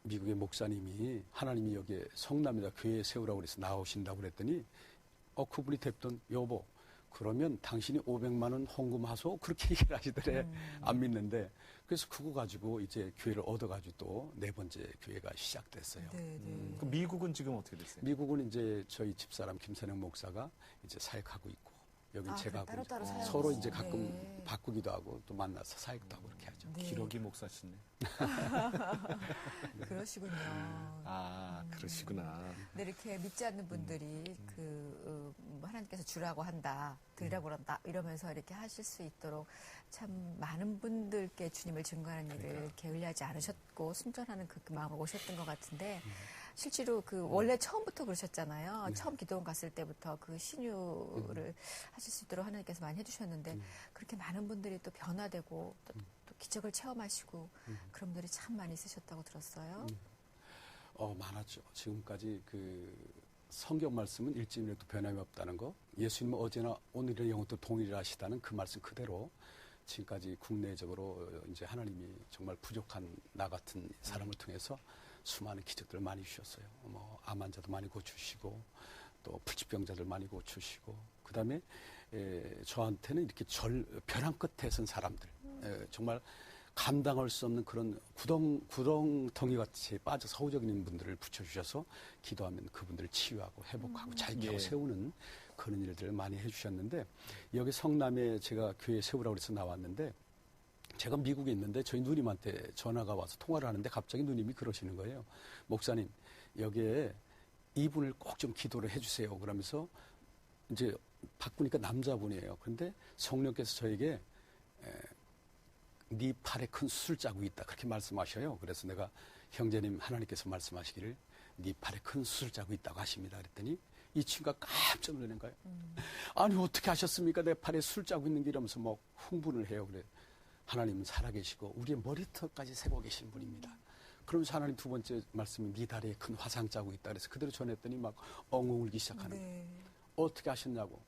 [SPEAKER 4] 미국의 목사님이 하나님이 여기에 성남에다 교회 세우라고 그래서 나오신다고 그랬더니 그분이 대표던 여보 그러면 당신이 500만 원 헌금하소 그렇게 얘기를 하시더래. 안 믿는데 그래서 그거 가지고 이제 교회를 얻어가지고 또 네 번째 교회가 시작됐어요.
[SPEAKER 2] 네, 네.
[SPEAKER 1] 그 미국은 지금 어떻게 됐어요?
[SPEAKER 4] 미국은 이제 저희 집사람 김선영 목사가 이제 사역하고 있고 여긴 제가 하고
[SPEAKER 2] 따로따로
[SPEAKER 4] 있고
[SPEAKER 2] 사역을
[SPEAKER 4] 서로
[SPEAKER 2] 하고.
[SPEAKER 4] 이제 가끔
[SPEAKER 2] 네.
[SPEAKER 4] 바꾸기도 하고 또 만나서 사역도 하고 그렇게 하죠.
[SPEAKER 2] 네.
[SPEAKER 1] 기러기 목사시네.
[SPEAKER 2] 그러시군요.
[SPEAKER 1] 아, 그러시구나.
[SPEAKER 2] 근데 이렇게 믿지 않는 분들이 하나님께서 주라고 한다, 드리라고 한다 이러면서 이렇게 하실 수 있도록 참 많은 분들께 주님을 증거하는 일을 게을리하지 않으셨고 순전하는 그 마음으로 오셨던 것 같은데 실제로 원래 처음부터 그러셨잖아요. 처음 기도원 갔을 때부터 그 신유를 하실 수 있도록 하나님께서 많이 해주셨는데 그렇게 많은 분들이 또 변화되고 또 기적을 체험하시고 그런 분들이 참 많이 있으셨다고 들었어요.
[SPEAKER 4] 많았죠. 지금까지 성경 말씀은 일진이라도 변함이 없다는 거, 예수님은 어제나 오늘이나 영원토록 동일하시다는 그 말씀 그대로 지금까지 국내적으로 이제 하나님이 정말 부족한 나 같은 사람을 통해서 수많은 기적들을 많이 주셨어요. 암 환자도 많이 고치시고 또 불치병자들 많이 고치시고 그다음에 저한테는 이렇게 벼랑 끝에 선 사람들, 정말 감당할 수 없는 그런 구덩텅이 같이 빠져 서우적인 분들을 붙여주셔서 기도하면 그분들을 치유하고 회복하고 자유하고 세우는 그런 일들을 많이 해주셨는데, 여기 성남에 제가 교회 세우라고 해서 나왔는데, 제가 미국에 있는데 저희 누님한테 전화가 와서 통화를 하는데 갑자기 누님이 그러시는 거예요. 목사님, 여기에 이분을 꼭 좀 기도를 해주세요. 그러면서 이제 바꾸니까 남자분이에요. 그런데 성령께서 저에게 네 팔에 큰 수술 자국이 있다, 그렇게 말씀하셔요. 그래서 내가 형제님, 하나님께서 말씀하시기를 네 팔에 큰 수술 자국이 있다고 하십니다. 그랬더니 이 친구가 깜짝 놀라는 거예요. 아니 어떻게 하셨습니까? 내 팔에 수술 자국 있는 게, 이러면서 막 흥분을 해요. 그래. 하나님은 살아계시고 우리의 머리털까지 세고 계신 분입니다. 그러면서 하나님 두 번째 말씀이 네 다리에 큰 화상 자국이 있다. 그래서 그대로 전했더니 막 엉엉 울기 시작하는 거예요. 어떻게 하셨냐고.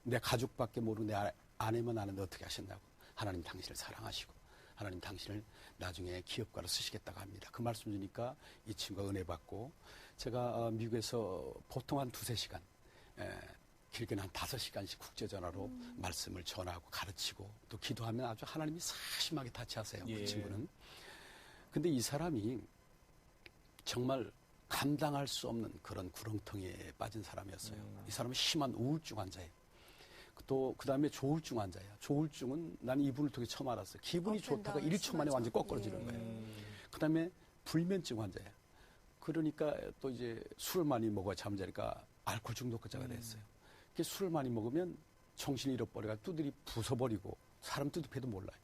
[SPEAKER 4] 내 가족밖에 모르는 내 아내만 아는데 어떻게 하셨냐고. 하나님 당신을 사랑하시고 하나님 당신을 나중에 기업가로 쓰시겠다고 합니다. 그 말씀 주니까 이 친구가 은혜 받고, 제가 미국에서 보통 한 2-3시간, 길게는 한 5시간씩 국제전화로 말씀을 전하고 가르치고 또 기도하면 아주 하나님이 사심하게 타치하세요. 그 친구는. 근데 이 사람이 정말 감당할 수 없는 그런 구렁텅이에 빠진 사람이었어요. 이 사람은 심한 우울증 환자예요. 또 그다음에 조울증 환자예요. 조울증은 난 이분을 통해 처음 알았어요. 기분이 좋다가 1초 만에 완전히 꺾어지는 거예요. 그다음에 불면증 환자예요. 그러니까 또 이제 술을 많이 먹어야 잠자니까 알코올 중독자가 됐어요. 술을 많이 먹으면 정신이 잃어버려가 두드리 부숴버리고 사람 뜻도 몰라요.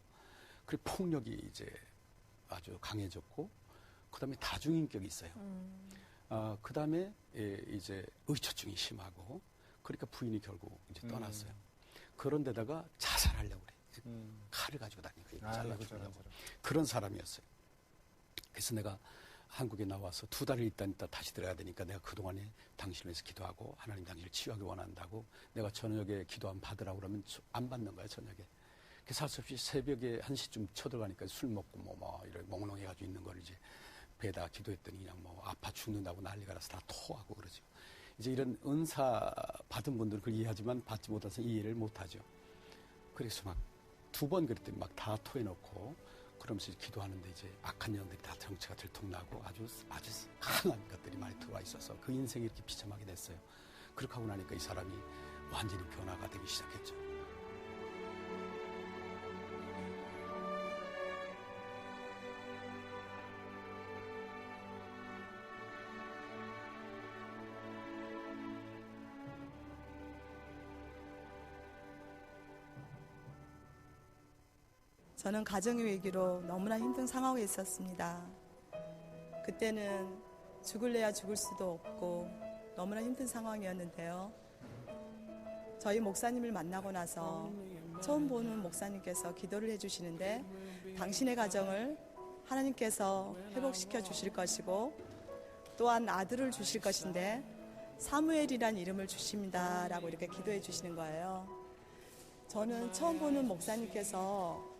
[SPEAKER 4] 그리고 폭력이 이제 아주 강해졌고, 그다음에 다중인격이 있어요. 그다음에 이제 의처증이 심하고, 그러니까 부인이 결국 이제 떠났어요. 그런데다가 자살하려고 그래. 칼을 가지고 다니고 잘라주려고. 그런 사람이었어요. 그래서 내가 한국에 나와서 2달을 있다 다시 들어야 되니까 내가 그동안에 당신을 위해서 기도하고 하나님 당신을 치유하기 원한다고, 내가 저녁에 기도 안 받으라고 그러면 안 받는 거야, 저녁에. 그래서 할 수 없이 새벽에 1시쯤 쳐들어가니까 술 먹고 이렇게 몽롱해가지고 있는 걸 이제 배에다 기도했더니 그냥 아파 죽는다고 난리가 나서 다 토하고 그러죠. 이제 이런 은사 받은 분들은 그걸 이해하지만 받지 못해서 이해를 못하죠. 그래서 막 2번 그랬더니 막 다 토해놓고, 그러면서 기도하는데 이제 악한 영들이 다 정체가 들통나고 아주 강한 것들이 많이 들어와 있어서 그 인생이 이렇게 비참하게 됐어요. 그렇게 하고 나니까 이 사람이 완전히 변화가 되기 시작했죠.
[SPEAKER 5] 저는 가정의 위기로 너무나 힘든 상황에 있었습니다. 그때는 죽을래야 죽을 수도 없고 너무나 힘든 상황이었는데요. 저희 목사님을 만나고 나서 처음 보는 목사님께서 기도를 해주시는데, 당신의 가정을 하나님께서 회복시켜 주실 것이고 또한 아들을 주실 것인데 사무엘이란 이름을 주십니다 라고 이렇게 기도해 주시는 거예요. 저는 처음 보는 목사님께서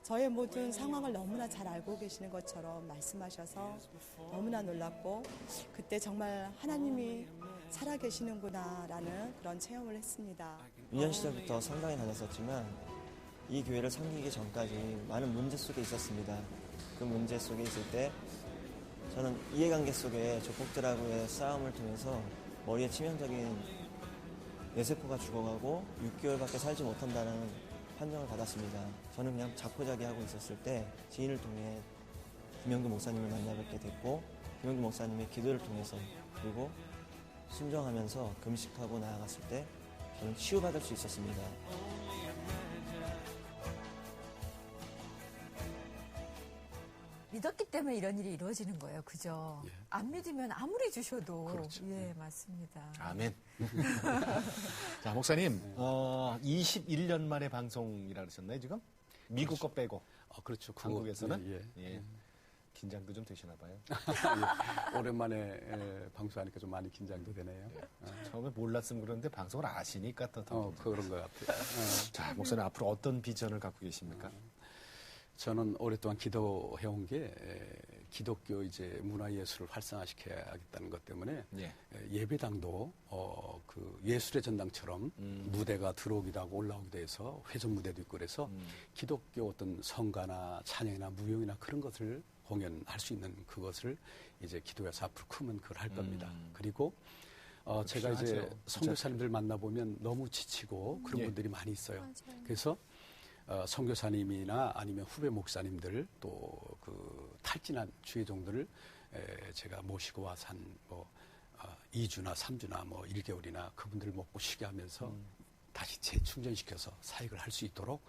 [SPEAKER 5] 저의 모든 상황을 너무나 잘 알고 계시는 것처럼 말씀하셔서 너무나 놀랐고, 그때 정말 하나님이 살아계시는구나라는 그런 체험을 했습니다.
[SPEAKER 6] 유년 시절부터 성당에 다녔었지만 이 교회를 섬기기 전까지 많은 문제 속에 있었습니다. 그 문제 속에 있을 때 저는 이해관계 속에 조폭들하고의 싸움을 통해서 머리에 치명적인 뇌세포가 죽어가고 6개월밖에 살지 못한다는 판정을 받았습니다. 저는 그냥 자포자기하고 있었을 때 지인을 통해 김영규 목사님을 만나뵙게 됐고, 김영규 목사님의 기도를 통해서 그리고 순종하면서 금식하고 나아갔을 때 저는 치유받을 수 있었습니다.
[SPEAKER 2] 믿었기 때문에 이런 일이 이루어지는 거예요. 그죠?
[SPEAKER 4] 예.
[SPEAKER 2] 안 믿으면 아무리 주셔도.
[SPEAKER 4] 그렇죠.
[SPEAKER 2] 예, 맞습니다.
[SPEAKER 1] 아멘. 자, 목사님, 21년 만에 방송이라 그러셨나요, 지금? 미국 거 빼고.
[SPEAKER 4] 그렇죠.
[SPEAKER 1] 한국에서는?
[SPEAKER 4] 예.
[SPEAKER 1] 긴장도 좀 되시나 봐요.
[SPEAKER 4] 오랜만에 방송하니까 좀 많이 긴장도 되네요.
[SPEAKER 1] 처음에 몰랐으면 그러는데 방송을 아시니까 더
[SPEAKER 4] 그런 것 같아요.
[SPEAKER 1] 자, 목사님 앞으로 어떤 비전을 갖고 계십니까?
[SPEAKER 4] 저는 오랫동안 기도해온 게 기독교 이제 문화예술을 활성화시켜야겠다는 것 때문에
[SPEAKER 1] 예.
[SPEAKER 4] 예배당도 그 예술의 전당처럼 무대가 들어오기도 하고 올라오기도 해서 회전 무대도 있고 그래서 기독교 어떤 성가나 찬양이나 무용이나 그런 것을 공연할 수 있는 그것을 이제 기도해서 앞으로 크면 그걸 할 겁니다. 그리고 제가 이제
[SPEAKER 1] 필요하죠.
[SPEAKER 4] 선교사님들 만나보면 너무 지치고 그런
[SPEAKER 1] 예.
[SPEAKER 4] 분들이 많이 있어요.
[SPEAKER 2] 맞아요.
[SPEAKER 4] 그래서 선교사님이나 아니면 후배 목사님들 또 그 탈진한 주의종들을 제가 모시고 와서 한뭐 2주나 3주나 뭐 1개월이나 그분들을 먹고 쉬게 하면서 다시 재충전시켜서 사역을 할 수 있도록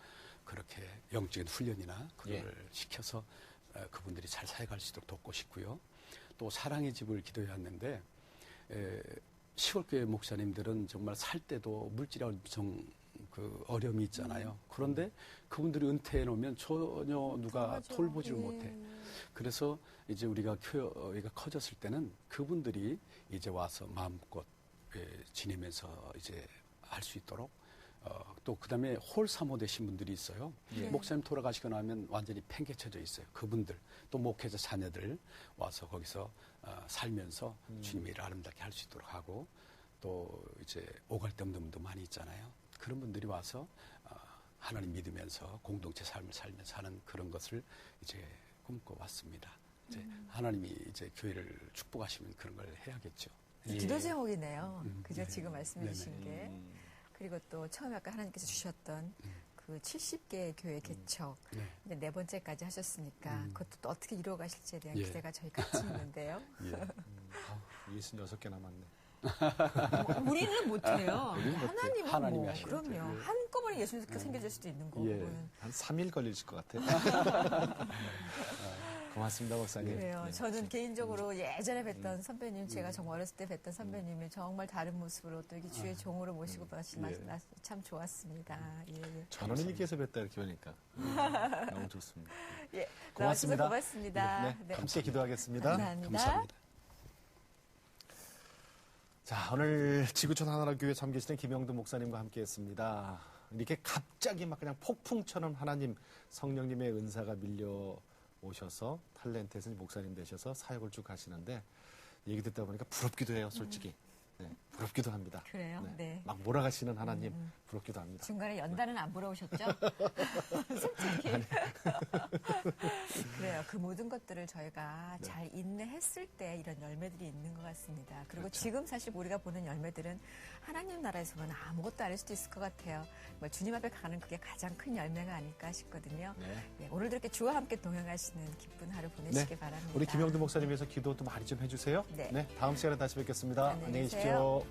[SPEAKER 4] 그렇게 영적인 훈련이나 그걸 시켜서 그분들이 잘 사역할 수 있도록 돕고 싶고요. 또 사랑의 집을 기도해왔는데 시골교회 목사님들은 정말 살 때도 물질이 그 어려움이 있잖아요. 그런데 그분들이 은퇴해 놓으면 전혀 누가
[SPEAKER 2] 맞아.
[SPEAKER 4] 돌보지를
[SPEAKER 2] 예.
[SPEAKER 4] 못해. 그래서 이제 우리가 교회가 커졌을 때는 그분들이 이제 와서 마음껏 지내면서 이제 할 수 있도록 또 그다음에 홀 사모 되신 분들이 있어요.
[SPEAKER 2] 예.
[SPEAKER 4] 목사님 돌아가시고 나면 완전히 팽개쳐져 있어요. 그분들 또 목회자 자녀들 와서 거기서 살면서 주님의 일을 아름답게 할 수 있도록 하고 또 이제 오갈 데 없는 분도 많이 있잖아요. 그런 분들이 와서 하나님 믿으면서 공동체 삶을 살면서 하는 그런 것을 이제 꿈꿔왔습니다. 이제 하나님이 이제 교회를 축복하시면 그런 걸 해야겠죠.
[SPEAKER 2] 기도 제목이네요. 그죠?
[SPEAKER 4] 네.
[SPEAKER 2] 지금 말씀해
[SPEAKER 4] 네네.
[SPEAKER 2] 주신 게. 그리고 또 처음에 아까 하나님께서 주셨던 그 70개의 교회 개척
[SPEAKER 4] 네.
[SPEAKER 2] 이제 4번째까지 하셨으니까 그것도 또 어떻게 이루어가실지에 대한
[SPEAKER 4] 예.
[SPEAKER 2] 기대가 저희 같이 있는데요.
[SPEAKER 4] 예.
[SPEAKER 1] 66개 남았네.
[SPEAKER 2] 우리는 못해요.
[SPEAKER 1] 우리는 못해요.
[SPEAKER 2] 하나님은
[SPEAKER 4] 하나님이
[SPEAKER 2] 뭐
[SPEAKER 4] 하시겠죠.
[SPEAKER 2] 그럼요.
[SPEAKER 4] 예.
[SPEAKER 2] 한꺼번에 예수님께서 생겨질 수도 있는 거고.
[SPEAKER 4] 예.
[SPEAKER 1] 한 3일 걸리실 것 같아요. 고맙습니다, 목사님.
[SPEAKER 2] 그래요.
[SPEAKER 1] 네.
[SPEAKER 2] 저는 개인적으로 예전에 뵀던 선배님, 제가 정말 어렸을 때 뵀던 선배님이 정말 다른 모습으로 또 이렇게 주의 종으로 모시고 참 좋았습니다. 예.
[SPEAKER 1] 전원일기에서 뵀다 이렇게 보니까 너무 좋습니다.
[SPEAKER 2] 예.
[SPEAKER 1] 고맙습니다.
[SPEAKER 2] 나와주셔서 고맙습니다.
[SPEAKER 1] 네, 함께 기도하겠습니다.
[SPEAKER 2] 감사합니다.
[SPEAKER 4] 감사합니다.
[SPEAKER 1] 자, 오늘 지구촌 하나로 교회 섬기시는 김영두 목사님과 함께했습니다. 이렇게 갑자기 막 그냥 폭풍처럼 하나님 성령님의 은사가 밀려 오셔서 탤런트에서 목사님 되셔서 사역을 쭉 하시는데 얘기 듣다 보니까 부럽기도 해요, 솔직히. 네, 부럽기도 합니다.
[SPEAKER 2] 그래요? 네.
[SPEAKER 1] 막 몰아가시는 하나님 부럽기도 합니다.
[SPEAKER 2] 중간에 연단은 안 부러우셨죠? 솔직히. 그래요. 그 모든 것들을 저희가 잘 인내했을 때 이런 열매들이 있는 것 같습니다. 그리고
[SPEAKER 1] 그렇죠.
[SPEAKER 2] 지금 사실 우리가 보는 열매들은 하나님 나라에서는 아무것도 아닐 수도 있을 것 같아요. 뭐 주님 앞에 가는 그게 가장 큰 열매가 아닐까 싶거든요.
[SPEAKER 1] 네.
[SPEAKER 2] 네, 오늘도 이렇게 주와 함께 동행하시는 기쁜 하루 보내시기 바랍니다.
[SPEAKER 1] 우리 김영두 목사님 위해서 기도도 많이 좀 해주세요.
[SPEAKER 2] 네.
[SPEAKER 1] 다음 시간에 다시 뵙겠습니다.
[SPEAKER 2] 안녕히
[SPEAKER 1] 안녕히
[SPEAKER 2] 계세요.
[SPEAKER 1] 계십시오.